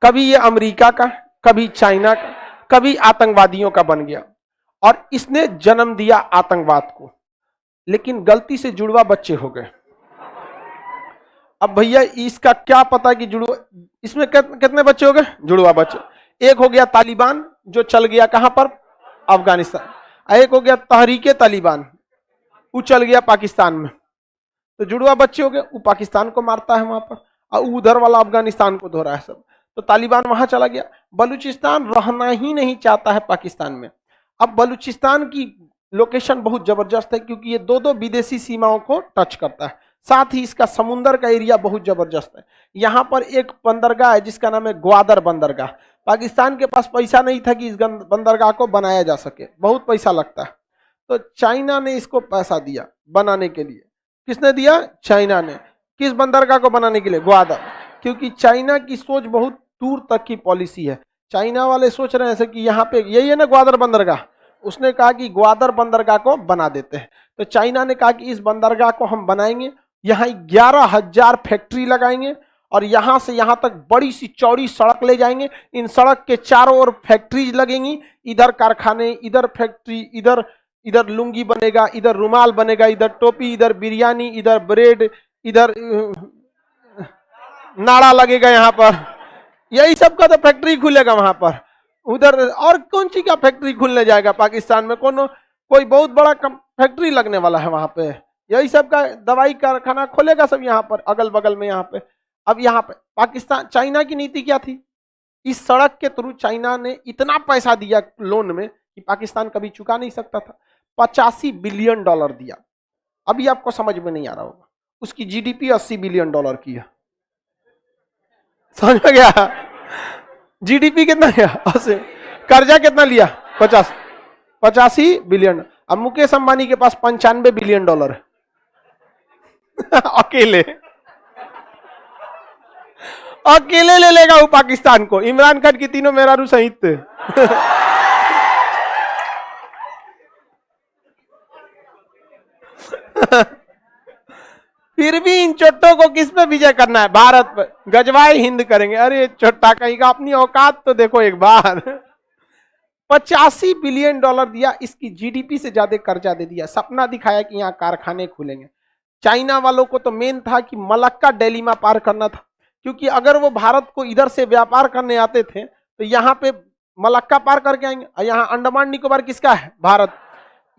कभी ये अमेरिका का, कभी चाइना का, कभी आतंकवादियों का बन गया, और इसने जन्म दिया आतंकवाद को। लेकिन गलती से जुड़वा बच्चे हो गए। अब भैया इसका क्या पता कि जुड़वा, इसमें कितने बच्चे हो गए? जुड़वा बच्चे। एक हो गया तालिबान जो चल गया कहां पर? अफगानिस्तान। एक हो गया तहरीके तालिबान, वो चल गया पाकिस्तान में। तो जुड़वा बच्चे हो गए, वो पाकिस्तान को मारता है वहां पर, और उधर वाला अफगानिस्तान को धो रहा है सब। तो तालिबान वहां चला गया। बलूचिस्तान रहना ही नहीं चाहता है पाकिस्तान में। अब बलूचिस्तान की लोकेशन बहुत जबरदस्त है, क्योंकि ये दो दो विदेशी सीमाओं को टच करता है, साथ ही इसका समुद्र का एरिया बहुत जबरदस्त है। यहाँ पर एक बंदरगाह है जिसका नाम है ग्वादर बंदरगाह। पाकिस्तान के पास पैसा नहीं था कि इस बंदरगाह को बनाया जा सके, बहुत पैसा लगता है। तो चाइना ने इसको पैसा दिया बनाने के लिए। किसने दिया? चाइना ने। किस बंदरगाह को बनाने के लिए? ग्वादर। क्योंकि चाइना की सोच बहुत दूर तक की पॉलिसी है। चाइना वाले सोच रहे हैं कि यहाँ पे यही है ना ग्वादर बंदरगाह, उसने कहा कि ग्वादर बंदरगाह को बना देते हैं। तो चाइना ने कहा कि इस बंदरगाह को हम बनाएंगे, यहाँ 11,000 फैक्ट्री लगाएंगे, और यहां से यहां तक बड़ी सी चौड़ी सड़क ले जाएंगे। इन सड़क के चारों ओर फैक्ट्रीज लगेंगी, इधर कारखाने, इधर फैक्ट्री, इधर इधर लुंगी बनेगा, इधर रुमाल बनेगा, इधर टोपी, इधर बिरयानी, इधर ब्रेड, इधर नाड़ा लगेगा यहाँ पर। यही सब का तो फैक्ट्री खुलेगा वहां पर। उधर और कौन सी क्या फैक्ट्री खुलने जाएगा पाकिस्तान में? कोई बहुत बड़ा फैक्ट्री लगने वाला है वहां पे? यही सब का दवाई कारखाना खोलेगा सब यहाँ पर अगल बगल में यहाँ पे। अब यहाँ पे पाकिस्तान, चाइना की नीति क्या थी? इस सड़क के थ्रू चाइना ने इतना पैसा दिया लोन में कि पाकिस्तान कभी चुका नहीं सकता था। 85 बिलियन डॉलर दिया। अभी आपको समझ में नहीं आ रहा होगा, उसकी जीडीपी 80 बिलियन डॉलर की है। समझ में गया? जीडीपी कितना गया? 80। कर्जा कितना लिया? 85 बिलियन। अब मुकेश अंबानी के पास 95 बिलियन डॉलर है अकेले अकेले ले लेगा वो पाकिस्तान को। इमरान खान की तीनों मेहरारू सहित थे फिर भी इन चोटों को किस पे विजय करना है? भारत पर। गजवाए हिंद करेंगे। अरे चोट्टा कहीं का, अपनी औकात तो देखो एक बार। 85 बिलियन डॉलर दिया, इसकी जीडीपी से ज्यादा कर्जा दे दिया। सपना दिखाया कि यहाँ कारखाने खुलेंगे। चाइना वालों को तो मेन था कि मलक्का डेलीमा पार करना था, क्योंकि अगर वो भारत को इधर से व्यापार करने आते थे तो यहाँ पे मलक्का पार करके आएंगे, और यहाँ अंडमान निकोबार किसका है? भारत।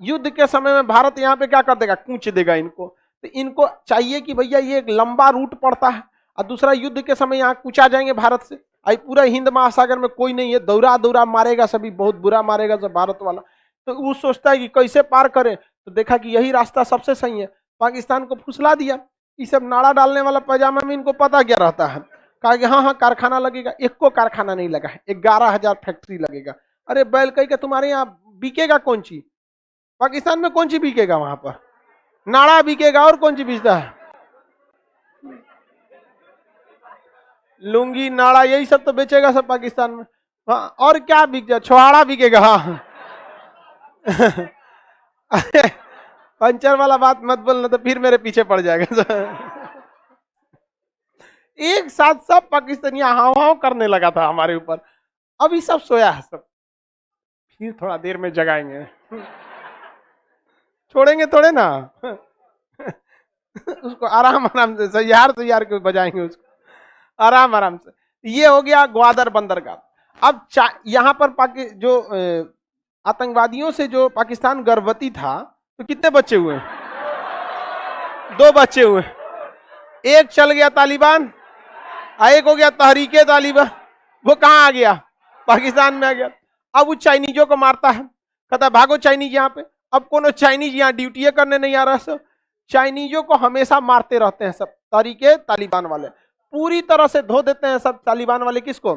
युद्ध के समय में भारत यहाँ पे क्या कर देगा? कूच देगा इनको। तो इनको चाहिए कि भैया ये एक लंबा रूट पड़ता है, और दूसरा युद्ध के समय यहाँ कूचा जाएंगे भारत से। आई पूरा हिंद महासागर में कोई नहीं है, दौरा दौरा मारेगा सभी, बहुत बुरा मारेगा सब भारत वाला। तो वो सोचता है कि कैसे पार करे, तो देखा कि यही रास्ता सबसे सही है, पाकिस्तान को फुसला दिया। ये सब नाड़ा डालने वाला पैजामा में इनको पता क्या रहता है? कहा कि हाँ हाँ कारखाना लगेगा। एक को कारखाना नहीं लगा है, 11,000 फैक्ट्री लगेगा। अरे बैल कहीं का तुम्हारे यहाँ बिकेगा कौन चीज? पाकिस्तान में कौन सी बिकेगा? वहां पर नाड़ा बिकेगा और कौन सी बिकता है? लुंगी नाड़ा यही सब तो बेचेगा सब पाकिस्तान में। हाँ, और क्या बिक जाए? छुहाड़ा बिकेगा। हाँ पंचर वाला बात मत बोलना तो फिर मेरे पीछे पड़ जाएगा। एक साथ सब पाकिस्तानी हाव हाव करने लगा था हमारे ऊपर। अभी सब सोया है सब, फिर थोड़ा देर में जगाएंगे। छोड़ेंगे थोड़े ना। उसको आराम आराम से सैयार के बजाएंगे उसको आराम आराम से। ये हो गया ग्वादर बंदरगाह। अब यहाँ पर जो आतंकवादियों से जो पाकिस्तान गर्भवती था, तो कितने बच्चे हुए? 2 बच्चे हुए। एक चल गया तालिबान, एक हो गया तहरीके तालिबान। वो कहाँ आ गया? पाकिस्तान में आ गया। अब वो चाइनीजों को मारता है, कहता है भागो चाइनीज यहाँ पे। अब कोनो चाइनीज यहाँ ड्यूटी करने नहीं आ रहा। सब चाइनीजों को हमेशा मारते रहते हैं सब तहरीके तालिबान वाले, पूरी तरह से धो देते हैं सब तालिबान वाले। किसको?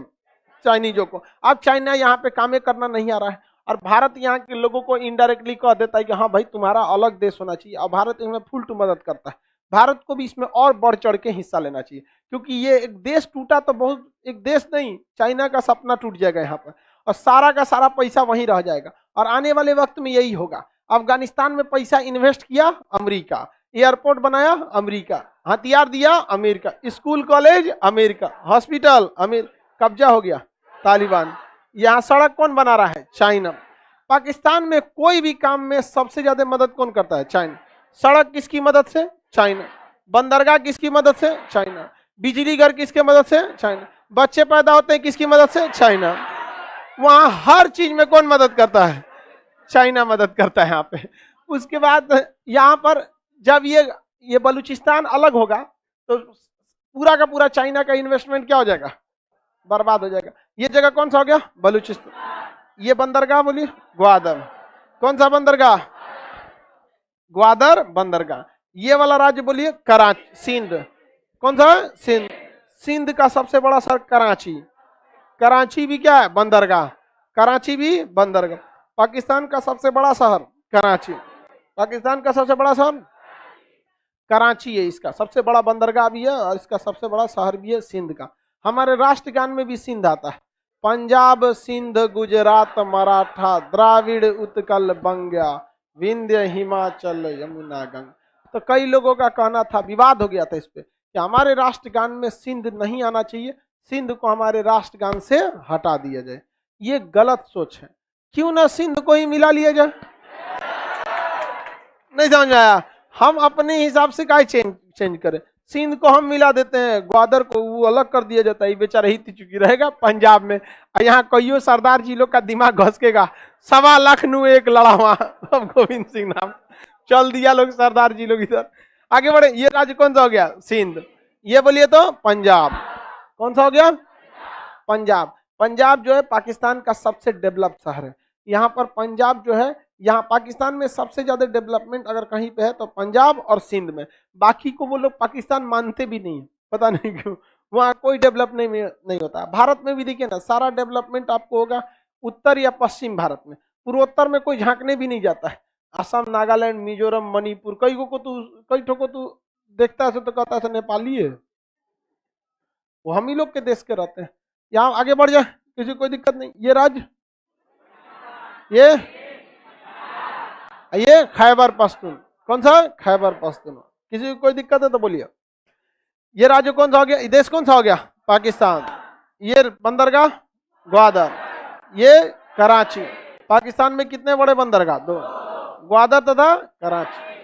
चाइनीजों को। अब चाइना यहाँ पे कामें करना नहीं आ रहा है, और भारत यहाँ के लोगों को इनडायरेक्टली कह देता है कि हाँ भाई तुम्हारा अलग देश होना चाहिए, और भारत इसमें फुल टू मदद करता है। भारत को भी इसमें और बढ़ चढ़ के हिस्सा लेना चाहिए, क्योंकि ये एक देश टूटा तो बहुत, एक देश नहीं, चाइना का सपना टूट जाएगा यहाँ पर, और सारा का सारा पैसा वहीं रह जाएगा। और आने वाले वक्त में यही होगा। अफगानिस्तान में पैसा इन्वेस्ट किया अमेरिका, एयरपोर्ट बनाया अमेरिका, हथियार दिया America, school college America, hospital America, कब्जा हो गया तालिबान। यहाँ सड़क कौन बना रहा है? चाइना। पाकिस्तान में कोई भी काम में सबसे ज्यादा मदद कौन करता है? चाइना। सड़क किसकी मदद से? चाइना। बंदरगाह किसकी मदद से? चाइना। बिजली घर किसकी मदद से? चाइना। बच्चे पैदा होते हैं किसकी मदद से? चाइना। वहां हर चीज में कौन मदद करता है? चाइना मदद करता है यहाँ पे। उसके बाद यहाँ पर जब ये बलूचिस्तान अलग होगा, तो पूरा का पूरा चाइना का इन्वेस्टमेंट क्या हो जाएगा? बर्बाद हो जाएगा। ये जगह कौन सा हो गया? बलूचिस्तान। ये बंदरगाह बोलिए ग्वादर। कौन सा बंदरगाह? ग्वादर बंदरगाह। ये वाला राज्य बोलिए कराची, सिंध। कौन सा? सिंध। सिंध का सबसे बड़ा शहर कराची। कराची भी क्या है? बंदरगाह। कराची भी बंदरगाह। पाकिस्तान का सबसे बड़ा शहर कराची। पाकिस्तान का सबसे बड़ा शहर कराची है। इसका सबसे बड़ा बंदरगाह भी है, और इसका सबसे बड़ा शहर भी है सिंध का। हमारे राष्ट्रगान में भी सिंध आता है। पंजाब सिंध गुजरात मराठा द्राविड़ उत्कल बंग्या विंध्य हिमाचल यमुना गंगा। तो कई लोगों का कहना था, विवाद हो गया था इस पे, कि हमारे राष्ट्रगान में सिंध नहीं आना चाहिए, सिंध को हमारे राष्ट्रगान से हटा दिया जाए। ये गलत सोच है। क्यों ना सिंध को ही मिला लिया जाए? नहीं समझ आया? हम अपने हिसाब से क्या चेंज करें? सिंध को हम मिला देते हैं, ग्वादर को वो अलग कर दिया जाता है, बेचारा ही चुकी रहेगा पंजाब में। यहाँ कईयों सरदार जी लोग का दिमाग घसकेगा। 1.25 लाख नु एक लड़ा हुआ अब गोविंद सिंह नाम चल दिया लोग, सरदार जी लोग इधर आगे बढ़े। ये राज्य कौन सा हो गया? सिंध। ये बोलिए तो पंजाब। कौन सा हो गया? पंजाब। पंजाब जो है पाकिस्तान का सबसे डेवलप्ड शहर है। यहाँ पर पंजाब जो है, यहाँ पाकिस्तान में सबसे ज्यादा डेवलपमेंट अगर कहीं पे है तो पंजाब और सिंध में। बाकी को वो लोग पाकिस्तान मानते भी नहीं है, पता नहीं क्यों। वहाँ कोई डेवलप नहीं होता। भारत में भी देखिए ना, सारा डेवलपमेंट आपको होगा उत्तर या पश्चिम भारत में, पूर्वोत्तर में कोई झांकने भी नहीं जाता है। असम, नागालैंड, मिजोरम, मणिपुर, कई ठो को तू देखता है तो कहता है नेपाली है, वो हम ही लोग के देश के रहते हैं। यहाँ आगे बढ़ जाए, किसी कोई दिक्कत नहीं। ये राज्य, ये खैबर पख्तून। कौन सा? खैबर पख्तून। किसी को कोई दिक्कत है तो बोलिए। ये राज्य कौन सा हो गया? देश कौन सा हो गया? पाकिस्तान। ये बंदरगाह ग्वादर, ये कराची। पाकिस्तान में कितने बड़े बंदरगाह? 2, ग्वादर तथा कराची।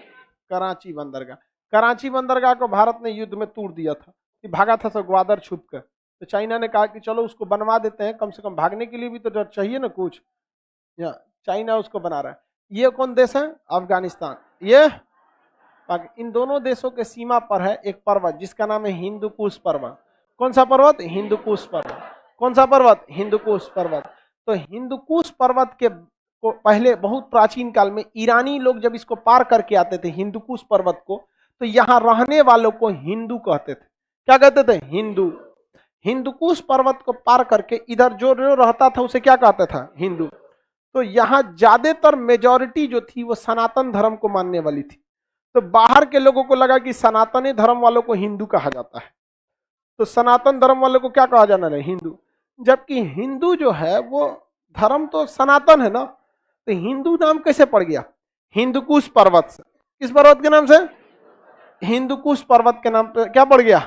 कराची बंदरगाह। कराची बंदरगाह को भारत ने युद्ध में तोड़ दिया था, कि भागा था सब ग्वादर छुप कर। तो चाइना ने कहा कि चलो उसको बनवा देते हैं, कम से कम भागने के लिए भी तो चाहिए ना कुछ। चाइना उसको बना रहा है। ये कौन देश है? अफगानिस्तान। ये इन दोनों देशों के सीमा पर है एक पर्वत जिसका नाम है हिंदू कुश पर्वत। कौन सा पर्वत? हिंदू कुश पर्वत। कौन सा पर्वत? हिंदू कुश पर्वत। तो हिंदू कुश पर्वत के को पहले बहुत प्राचीन काल में ईरानी लोग जब इसको पार करके आते थे हिंदू कुश पर्वत को, तो यहाँ रहने वालों को हिंदू कहते थे। क्या कहते थे? हिंदू। हिंदुकुश पर्वत को पार करके इधर जो रहता था उसे क्या कहते था? हिंदू। तो यहाँ ज्यादातर मेजॉरिटी जो थी वो सनातन धर्म को मानने वाली थी। तो बाहर के लोगों को लगा कि सनातनी धर्म वालों को हिंदू कहा जाता है, तो सनातन धर्म वालों को क्या कहा जाना है? हिंदू। जबकि हिंदू जो है वो धर्म तो सनातन है ना, तो हिंदू नाम कैसे पड़ गया? हिंदुकुश पर्वत से। किस पर्वत के नाम से? हिंदुकुश पर्वत के नाम पे क्या पड़ गया?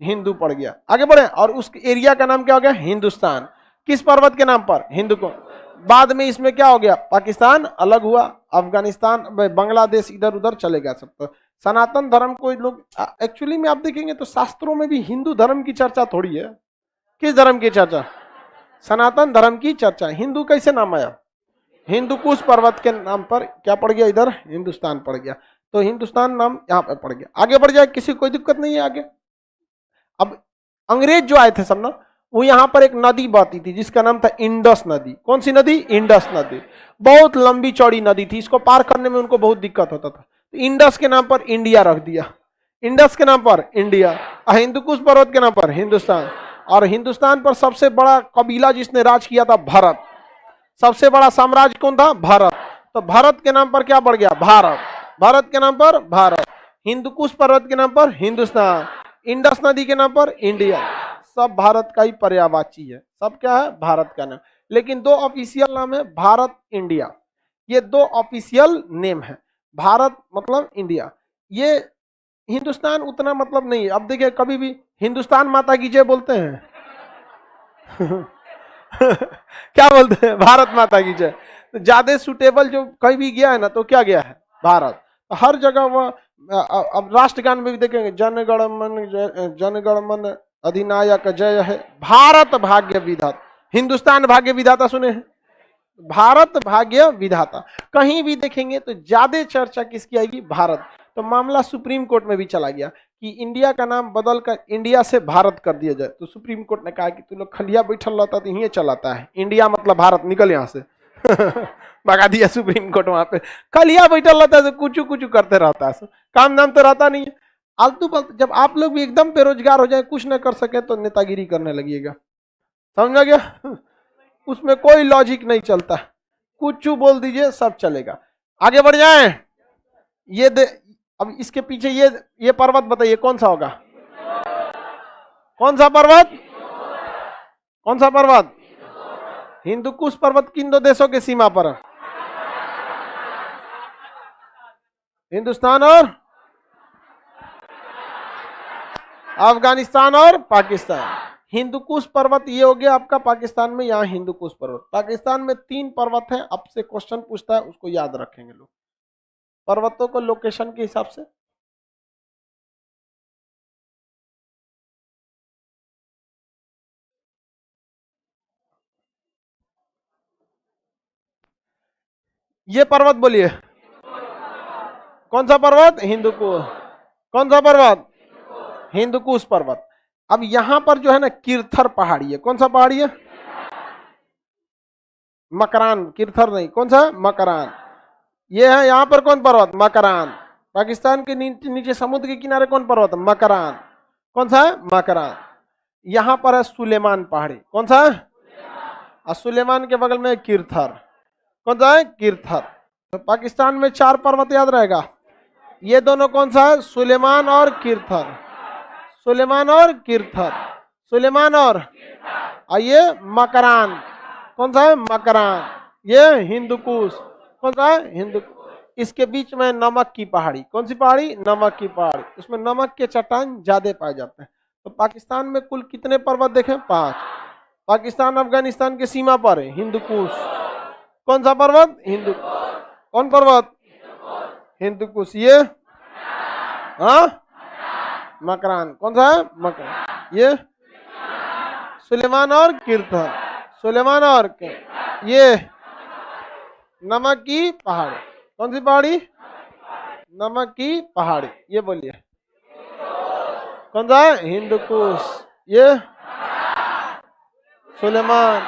हिंदू पड़ गया। आगे बढ़े, और उस एरिया का नाम क्या हो गया? हिंदुस्तान। किस पर्वत के नाम पर? हिंदुकुश। बाद में इसमें क्या हो गया? पाकिस्तान अलग हुआ, अफगानिस्तान, बांग्लादेश इधर उधर चले गया सब। तो सनातन धर्म को लोग एक्चुअली में आप देखेंगे तो शास्त्रों में भी हिंदू धर्म की चर्चा थोड़ी है। किस धर्म की चर्चा? सनातन धर्म की चर्चा। हिंदू कैसे नाम आया? हिंदुकुश पर्वत के नाम पर क्या पड़ गया? इधर हिंदुस्तान पड़ गया, तो हिंदुस्तान नाम यहाँ पर पड़ गया। आगे बढ़ जाए, किसी कोई दिक्कत नहीं है आगे। अब अंग्रेज जो आए थे सब ना, वो यहाँ पर एक नदी बहती थी जिसका नाम था इंडस नदी। कौन सी नदी? इंडस नदी। बहुत लंबी चौड़ी नदी थी, इसको पार करने में उनको बहुत दिक्कत होता था। तो इंडस के नाम पर इंडिया रख दिया, इंडस के नाम पर इंडिया, हिंदुकुश पर्वत के नाम पर हिंदुस्तान। और हिंदुस्तान पर सबसे बड़ा कबीला जिसने राज किया था भारत, सबसे बड़ा साम्राज्य कौन था? भारत। तो भारत के नाम पर क्या पड़ गया? भारत। भारत के नाम पर भारत, हिंदुकुश पर्वत के नाम पर हिंदुस्तान, इंडस नदी के नाम पर इंडिया। सब भारत का ही पर्यायवाची है, सब क्या है? भारत का नाम। लेकिन दो ऑफिशियल नाम है, भारत, इंडिया। ये दो ऑफिशियल नेम है। भारत मतलब इंडिया, ये हिंदुस्तान उतना मतलब नहीं है। अब देखिए, कभी भी हिंदुस्तान माता की जय बोलते हैं क्या बोलते हैं? भारत माता की जय। तो ज्यादा सुटेबल जो कहीं भी गया है ना, तो क्या गया है? भारत। तो हर जगह वह, अब राष्ट्रगान में भी देखेंगे, जनगण मन अधिनायक जय है, भारत भाग्य विधाता। हिंदुस्तान भाग्य विधाता सुने हैं? भारत भाग्य विधाता। कहीं भी देखेंगे तो ज्यादा चर्चा किसकी आएगी? भारत। तो मामला सुप्रीम कोर्ट में भी चला गया कि इंडिया का नाम बदल कर इंडिया से भारत कर दिया जाए। तो सुप्रीम कोर्ट ने कहा कि तू लोग खलिया बैठल रहता तो ये चलाता है, इंडिया मतलब भारत, निकल यहाँ से भगा दिया सुप्रीम कोर्ट। वहां पे खलिया बैठल रहता है तो कुछ कुछ करते रहता है, काम नाम तो रहता नहीं है। आलतू फालतू। जब आप लोग भी एकदम बेरोजगार हो जाए, कुछ न कर सके, तो नेतागिरी करने लगिएगा। समझ गया? उसमें कोई लॉजिक नहीं चलता, कुछ बोल दीजिए सब चलेगा। आगे बढ़ जाए। अब इसके पीछे ये पर्वत बताइए कौन सा होगा? कौन सा पर्वत? कौन सा पर्वत? हिंदुकुश पर्वत किन दो देशों के सीमा पर? हिंदुस्तान और अफगानिस्तान और पाकिस्तान। हिंदुकुश पर्वत ये हो गया आपका पाकिस्तान में, यहाँ हिंदुकुश पर्वत। पाकिस्तान में 3 पर्वत है। अब से क्वेश्चन पूछता है, उसको याद रखेंगे लोग पर्वतों को लोकेशन के हिसाब से। ये पर्वत बोलिए, कौन सा पर्वत? हिंदुकुश। कौन सा पर्वत? हिंदुकुश पर्वत। अब यहां पर जो है ना किरथर पहाड़ी है। कौन सा पहाड़ी है? मकरान। किरथर नहीं, कौन सा? मकरान। ये है यहाँ पर कौन पर्वत? मकरान। पाकिस्तान के नीचे समुद्र के किनारे कौन पर्वत? मकरान। कौन सा है? मकरान। यहाँ पर है सुलेमान पहाड़ी। कौन सा है? और सुलेमान के बगल में किरथर। कौन सा है? किरथर। तो पाकिस्तान में 4 पर्वत याद रहेगा। ये दोनों कौन सा है? सुलेमान और किरथर। सुलेमान और किरथर। सुलेमान और ये मकरान। कौन सा है? मकरान। ये हिंदुकुश। कौन सा है? हिंदुकुश। इसके बीच में नमक की पहाड़ी। कौन सी पहाड़ी? नमक की पहाड़ी। इसमें नमक के चट्टान ज्यादा पाए जाते हैं। तो पाकिस्तान में कुल कितने पर्वत देखें? 5। पाकिस्तान अफगानिस्तान के सीमा पर है हिंदुकुश। कौन सा पर्वत? हिंदुकुश। कौन पर्वत? हिंदुकुश। ये हाँ मकरान। कौन सा है? मकरान। ये सुलेमान और किरथर। सुलेमान और ये नमक की पहाड़ी। कौन सी पहाड़ी? नमक की पहाड़ी। ये बोलिए कौन सा है? हिंदुकुश। ये सुलेमान,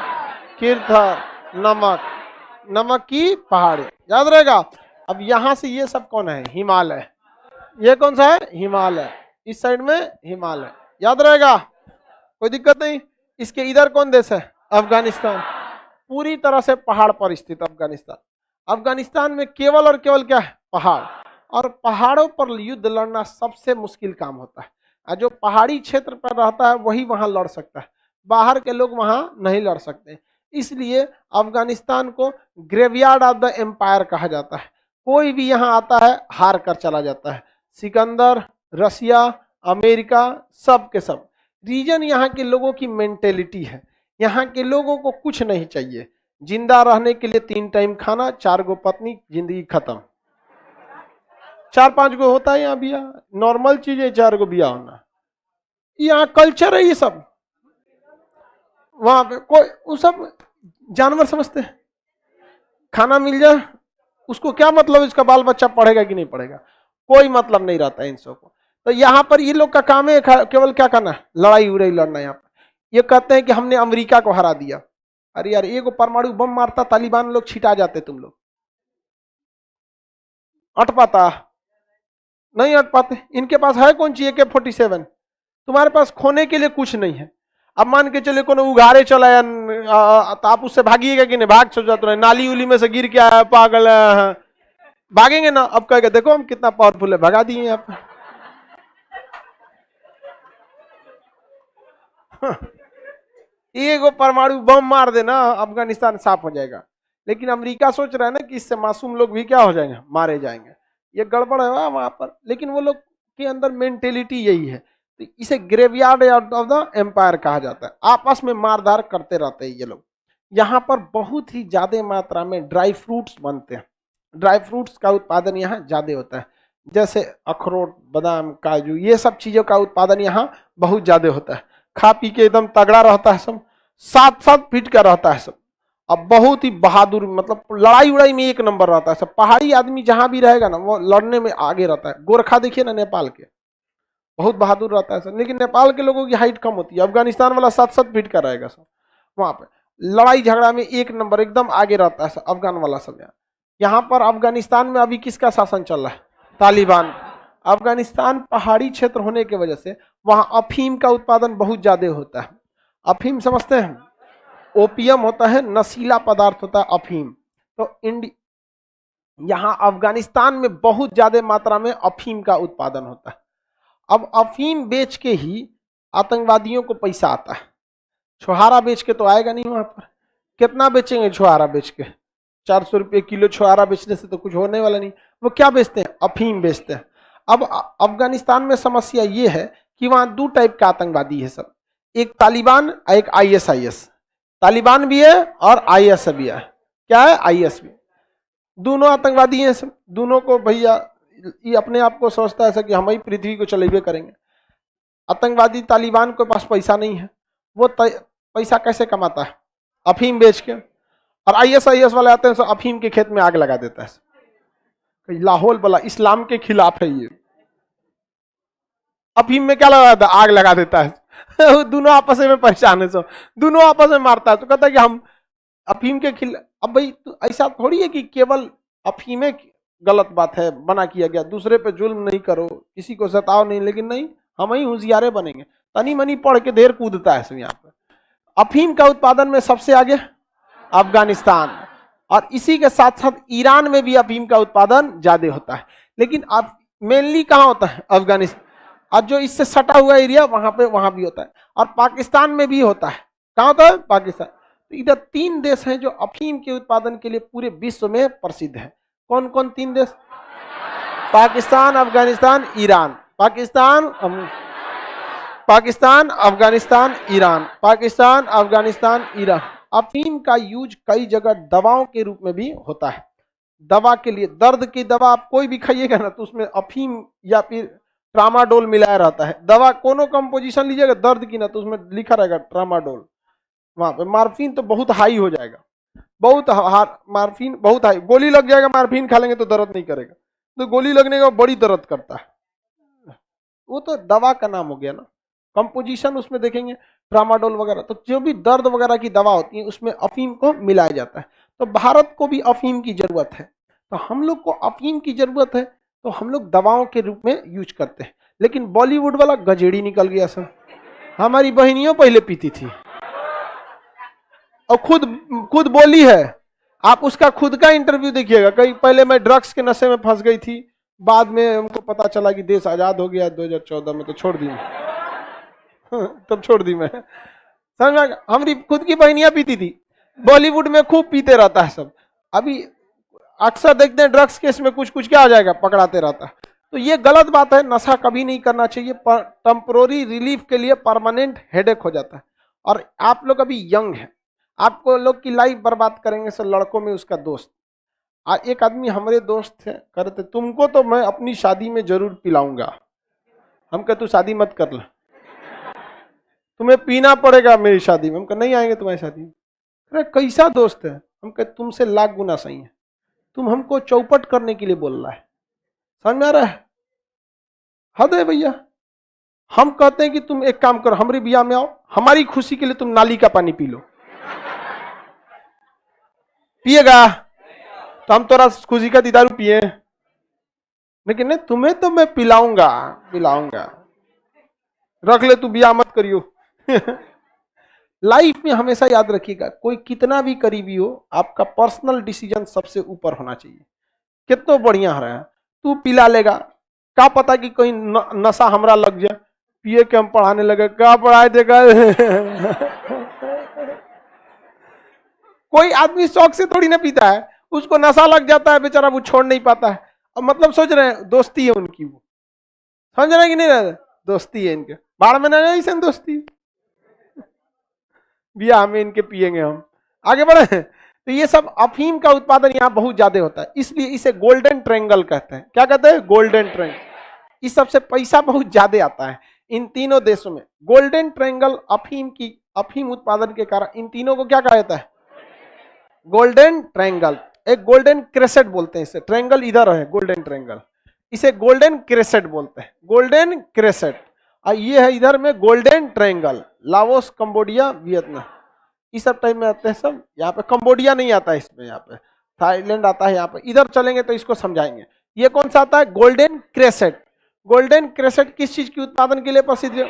किरथर, नमक, नमक की पहाड़ी। याद रहेगा। अब यहां से ये सब कौन है? हिमालय। ये कौन सा है? हिमालय। इस साइड में हिमालय। याद रहेगा। कोई दिक्कत नहीं। इसके इधर कौन देश है? अफगानिस्तान। पूरी तरह से पहाड़ पर स्थित अफगानिस्तान। अफगानिस्तान में केवल और केवल क्या है? पहाड़। और पहाड़ों पर युद्ध लड़ना सबसे मुश्किल काम होता है। और जो पहाड़ी क्षेत्र पर रहता है वही वहां लड़ सकता है, बाहर के लोग वहां नहीं लड़ सकते। इसलिए अफगानिस्तान को ग्रेवयार्ड ऑफ द एम्पायर कहा जाता है। कोई भी यहाँ आता है हार कर चला जाता है। सिकंदर, रसिया, अमेरिका, सब के सब। रीजन यहाँ के लोगों की मेंटेलिटी है। यहाँ के लोगों को कुछ नहीं चाहिए, जिंदा रहने के लिए 3 टाइम खाना, 4 गो पत्नी, जिंदगी खत्म। 4-5 गो होता है यहाँ बिया, नॉर्मल चीज है 4 गो बिया होना। यहाँ कल्चर है ये सब। वहां पे कोई वो सब जानवर समझते हैं। खाना मिल जाए उसको क्या मतलब, इसका बाल बच्चा पढ़ेगा कि नहीं पढ़ेगा, कोई मतलब नहीं रहता है इन सबको। तो यहाँ पर ये लोग का काम है केवल क्या करना, लड़ाई उड़ाई लड़ना। यहाँ पर ये कहते हैं कि हमने अमेरिका को हरा दिया। अरे यार, एक परमाणु बम मारता तालिबान लोग छिटा जाते, तुम लोग अट पाता? नहीं अट पाते। इनके पास है कौन ची AK-47? तुम्हारे पास खोने के लिए कुछ नहीं है। अब मान के चले कोनो उघारे चला तो आप उससे भागिएगा कि नहीं? भाग सो जाते रहे, नाली उली में से गिर के आया पागल है, भागेंगे ना। अब कहेगा देखो हम कितना पावरफुल है, भगा दिए यहाँ पर। एक परमाणु बम मार देना अफगानिस्तान साफ हो जाएगा। लेकिन अमेरिका सोच रहा है ना कि इससे मासूम लोग भी क्या हो जाएंगे, मारे जाएंगे। ये गड़बड़ है वहां पर। लेकिन वो लोग के अंदर मेंटेलिटी यही है। तो इसे ग्रेवयार्ड ऑफ द एम्पायर कहा जाता है। आपस में मारधार करते रहते हैं ये लोग। यहाँ पर बहुत ही ज्यादा मात्रा में ड्राई फ्रूट्स बनते हैं। ड्राई फ्रूट्स का उत्पादन यहाँ ज्यादा होता है, जैसे अखरोट, बादाम, काजू, ये सब चीजों का उत्पादन यहाँ बहुत ज्यादा होता है। खा पी के एकदम तगड़ा रहता है सब, 7-7 फीट का रहता है सब। अब बहुत ही बहादुर, मतलब लड़ाई उड़ाई में 1 नंबर रहता है सब। पहाड़ी आदमी जहां भी रहेगा ना वो लड़ने में आगे रहता है। गोरखा देखिए ना, नेपाल के, बहुत बहादुर रहता है सब। लेकिन नेपाल के लोगों की हाइट कम होती है। अफगानिस्तान वाला 7-7 फीट का रहेगा सब। वहां पे लड़ाई झगड़ा में 1 नंबर एकदम आगे रहता है सब अफगान वाला सब। यहाँ पर अफगानिस्तान में अभी किसका शासन चल रहा है? तालिबान। अफगानिस्तान पहाड़ी क्षेत्र होने की वजह से वहां अफीम का उत्पादन बहुत ज्यादा होता है। अफीम समझते हैं? ओपियम होता है, नशीला पदार्थ होता है अफीम। तो यहाँ अफगानिस्तान में बहुत ज्यादा मात्रा में अफीम का उत्पादन होता है। अब अफीम बेच के ही आतंकवादियों को पैसा आता है। छुहारा बेच के तो आएगा नहीं वहां पर। कितना बेचेंगे छुहारा बेच के? 400 रुपये किलो छुहारा बेचने से तो कुछ होने वाला नहीं। वो क्या बेचते हैं? अफीम बेचते हैं। अब अफगानिस्तान में समस्या ये है कि वहां 2 टाइप का आतंकवादी है सब, एक तालिबान और एक ISIS। तालिबान भी है और IS भी है। क्या है? IS भी। दोनों आतंकवादी हैं सब। दोनों को भैया ये अपने आप को सोचता है कि हम ही पृथ्वी को चलेबे करेंगे। आतंकवादी तालिबान के पास पैसा नहीं है, वो पैसा कैसे कमाता है? अफीम बेच के। और ISIS वाले आते हैं सो अफीम के खेत में आग लगा देता है। लाहौल वाला इस्लाम के खिलाफ है ये। अफीम में क्या लगा देता? आग लगा देता है। दोनों आपस में परेशान है सब, दोनों आपस में मारता है। तो कहता है कि हम अफीम के खिलाफ। अब भाई तो ऐसा थोड़ी है कि केवल अफीमें गलत बात है, मना किया गया, दूसरे पे जुल्म नहीं करो, किसी को सताओ नहीं। लेकिन नहीं, हम ही होशियारे बनेंगे। तनी मनी पढ़ के देर कूदता है सब। यहाँ पे अफीम का उत्पादन में सबसे आगे अफगानिस्तान, और इसी के साथ साथ ईरान में भी अफीम का उत्पादन ज्यादा होता है। लेकिन अब मेनली कहाँ होता है? अफगानिस्तान। और जो इससे सटा हुआ एरिया वहां भी होता है। और पाकिस्तान में भी होता है। कहाँ होता है? पाकिस्तान। तो इधर 3 देश हैं जो अफीम के उत्पादन के लिए पूरे विश्व में प्रसिद्ध है। कौन कौन 3 देश? Pakistan, Afghanistan, Iran. Pakistan, Afghanistan, Iran. Pakistan, Afghanistan, Iran. अफीम का यूज कई जगह दवाओं के रूप में भी होता है। दवा के लिए, दर्द की दवा आप कोई भी खाइएगा ना तो उसमें अफीम या फिर ट्रामाडोल मिलाया रहता है। दवा कोनो कंपोजिशन लीजिएगा दर्द की ना तो उसमें लिखा रहेगा ट्रामाडोल। वहां पे मार्फिन तो बहुत हाई हो जाएगा, बहुत मार्फिन बहुत हाई। गोली लग जाएगा, मार्फिन खा लेंगे तो दर्द नहीं करेगा, तो गोली लगने का बड़ी दर्द करता है। वो तो दवा का नाम हो गया ना। कंपोजिशन उसमें देखेंगे ट्रामाडोल वगैरह, तो जो भी दर्द वगैरह की दवा होती है उसमें अफीम को मिलाया जाता है। तो भारत को भी अफीम की जरूरत है, तो हम लोग को अफीम की जरूरत है, तो हम लोग दवाओं के रूप में यूज करते हैं। लेकिन बॉलीवुड वाला गजेड़ी निकल गया सर। हमारी बहनियों पहले पीती थी और खुद खुद बोली है। आप उसका खुद का इंटरव्यू देखिएगा, कहीं पहले मैं ड्रग्स के नशे में फंस गई थी, बाद में हमको पता चला कि देश आजाद हो गया 2014 में, तो छोड़ दी तब छोड़ दी मैं। समझ में? हमारी खुद की बहनियां पीती थी, बॉलीवुड में खूब पीते रहता है सब। अभी अक्सर देखते हैं ड्रग्स केस में कुछ कुछ क्या आ जाएगा, पकड़ाते रहता है। तो ये गलत बात है, नशा कभी नहीं करना चाहिए। टेम्पोररी रिलीफ के लिए परमानेंट हेडेक हो जाता है। और आप लोग अभी यंग हैं, आपको लोग की लाइफ बर्बाद करेंगे। सर लड़कों में उसका दोस्त, एक आदमी हमारे दोस्त थे, करते तुमको तो मैं अपनी शादी में जरूर पिलाऊंगा। हम कह तू शादी मत कर ले, तुम्हें पीना पड़ेगा मेरी शादी में। हम कह नहीं आएंगे तुम्हारी शादी में। अरे कैसा दोस्त है? हम कह तुमसे लाख गुना सही है, तुम हमको चौपट करने के लिए बोल रहा है। समझ में आ रहा है? हद है भैया। हम कहते हैं कि तुम एक काम करो, हमारी बियाह में आओ, हमारी खुशी के लिए तुम नाली का पानी पी लो। पिएगा तो हम तोरा खुशी का दीदारू पिए, लेकिन नहीं, तुम्हें तो मैं पिलाऊंगा पिलाऊंगा, रख ले, तू बियाह मत करियो। लाइफ में हमेशा याद रखिएगा, कोई कितना भी करीबी हो, आपका पर्सनल डिसीजन सबसे ऊपर होना चाहिए। कितना बढ़िया रहा है, तू पिला लेगा, क्या पता कि कोई नशा हमरा लग जाए, पिए के हम पढ़ाने लगे, क्या पढ़ाए देगा। कोई आदमी शौक से थोड़ी ना पीता है, उसको नशा लग जाता है बेचारा, वो छोड़ नहीं पाता है। अब मतलब सोच रहे हैं दोस्ती है उनकी, वो समझ रहे हैं कि नहीं? दोस्ती है इनके, बाढ़ में ना ऐसे दोस्ती, बियाह में इनके पिएंगे हम। आगे बढ़े। तो ये सब अफीम का उत्पादन यहाँ बहुत ज्यादा होता है, इसलिए इसे गोल्डन ट्रायंगल कहते हैं। क्या कहते हैं? Golden triangle. इस सबसे पैसा बहुत ज्यादा आता है इन तीनों देशों में। गोल्डन ट्रायंगल अफीम उत्पादन के कारण इन तीनों को क्या कहा जाता है? Golden triangle. एक गोल्डन क्रेसेट बोलते हैं इसे, ट्रायंगल इधर है, गोल्डन ट्रायंगल, इसे गोल्डन क्रेसेट बोलते हैं, गोल्डन क्रेसेट। और ये है इधर में golden triangle, Laos, Cambodia, Vietnam, इस सब टाइप में आते हैं सब। यहाँ पे कंबोडिया नहीं आता है इसमें, यहाँ पे थाईलैंड आता है। यहाँ पे इधर चलेंगे तो इसको समझाएंगे। ये कौन सा आता है? गोल्डन क्रेसेट। गोल्डन क्रेसेट किस चीज के उत्पादन के लिए प्रसिद्ध है?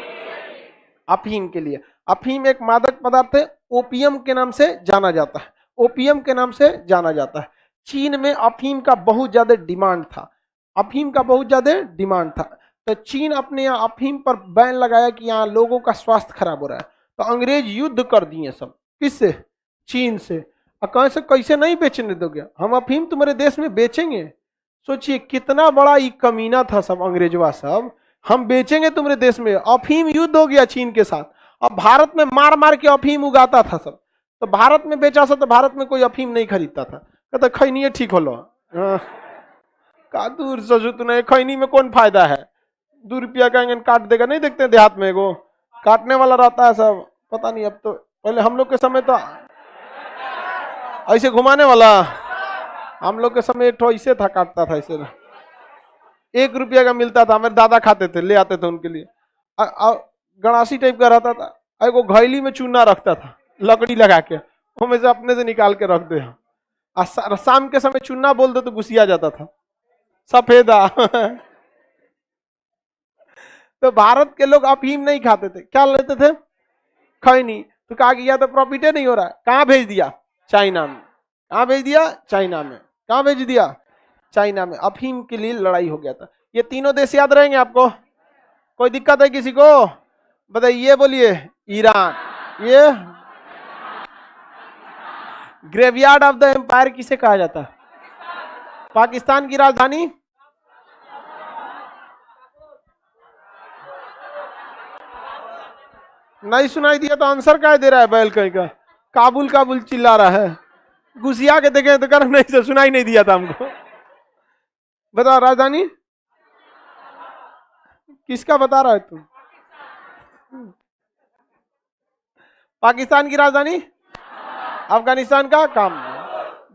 अफीम के लिए। अफीम एक मादक पदार्थ है, ओपियम के नाम से जाना जाता है, ओपियम के नाम से जाना जाता है। चीन में अफीम का बहुत ज्यादा डिमांड था, अफीम का बहुत ज्यादा डिमांड था। तो चीन अपने यहाँ अफीम पर बैन लगाया कि यहाँ लोगों का स्वास्थ्य खराब हो रहा है। तो अंग्रेज युद्ध कर दिए सब, किससे? चीन से। और कैसे कैसे नहीं बेचने दोगे, हम अफीम तुम्हारे देश में बेचेंगे। सोचिए कितना बड़ा ये कमीना था सब अंग्रेजवा सब, हम बेचेंगे तुम्हारे देश में। अफीम युद्ध हो गया चीन के साथ, अब भारत में मार मार के अफीम उगाता था सब, तो भारत में बेचा सब, तो भारत में कोई अफीम नहीं खरीदता था। कहता खैनी ठीक होलो, का दूर सोचो तूने, खैनी में कौन फायदा है, 2 रुपया का काट देगा। नहीं देखते देहात में एगो काटने वाला रहता है सब, पता नहीं अब तो, पहले हम लोग के समय तो ऐसे घुमाने वाला, हम लोग के समय एक ऐसे था, काटता था ऐसे, 1 रुपया का मिलता था, मेरे दादा खाते थे, ले आते थे उनके लिए। गणासी टाइप का रहता था, एगो घैली में चूना रखता था, लकड़ी लगा के, हमें से अपने से निकाल के रख दे। शाम के समय चूना बोल दो तो गुस्सिया जाता था, सफेदा। तो भारत के लोग अफीम नहीं खाते थे, क्या लेते थे? खैनी। तो कहा कि या तो प्रॉफिट नहीं हो रहा है, कहाँ भेज दिया? चाइना में। कहाँ भेज दिया? चाइना में। कहाँ भेज दिया? चाइना में। अफीम के लिए लड़ाई हो गया था। ये तीनों देश याद रहेंगे आपको? कोई दिक्कत है किसी को? बताइए, बोलिए। ईरान। ये ग्रेवयार्ड ऑफ द एम्पायर किसे कहा जाता है? पाकिस्तान की राजधानी? नहीं सुनाई दिया तो आंसर क्या दे रहा है बैल कहीं का? काबुल काबुल चिल्ला रहा है, घुसिया के देखे तो कर नहीं से सुनाई नहीं दिया था हमको। बताओ राजधानी किसका बता रहा है तुम? पाकिस्तान की राजधानी? अफगानिस्तान का? काम।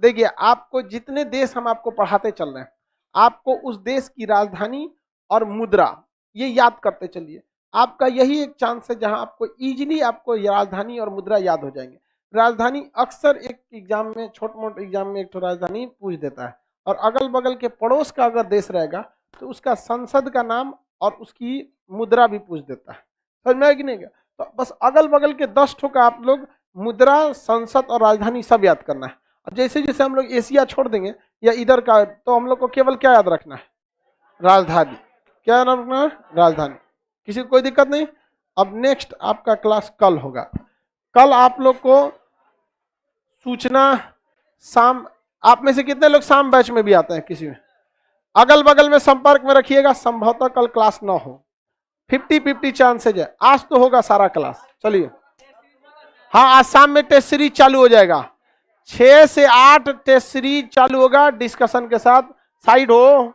देखिए आपको जितने देश हम आपको पढ़ाते चल रहे हैं, आपको उस देश की राजधानी और मुद्रा ये याद करते चलिए। आपका यही एक चांस है जहां आपको इजीली आपको राजधानी और मुद्रा याद हो जाएंगे। राजधानी अक्सर एक एग्जाम में, छोट मोट एग्जाम में एक तो राजधानी पूछ देता है, और अगल बगल के पड़ोस का अगर देश रहेगा तो उसका संसद का नाम और उसकी मुद्रा भी पूछ देता है। समझ में आया कि नहीं? तो बस अगल बगल के 10 ठो का आप लोग मुद्रा, संसद और राजधानी सब याद करना है। और जैसे जैसे हम लोग एशिया छोड़ देंगे या इधर का, तो हम लोग को केवल क्या याद रखना है? राजधानी। क्या याद रखना है? राजधानी। किसी को कोई दिक्कत नहीं। अब नेक्स्ट आपका क्लास कल होगा। कल आप लोग को सूचना शाम, आप में से कितने लोग शाम बैच में भी आते हैं? किसी में अगल बगल में संपर्क में रखिएगा, संभवतः कल क्लास ना हो, 50-50 चांसेज है। आज तो होगा सारा क्लास। चलिए, हाँ आज शाम में टेस्ट सीरीज चालू हो जाएगा, 6 से 8 टेस्ट सीरीज चालू होगा डिस्कशन के साथ। साइड हो।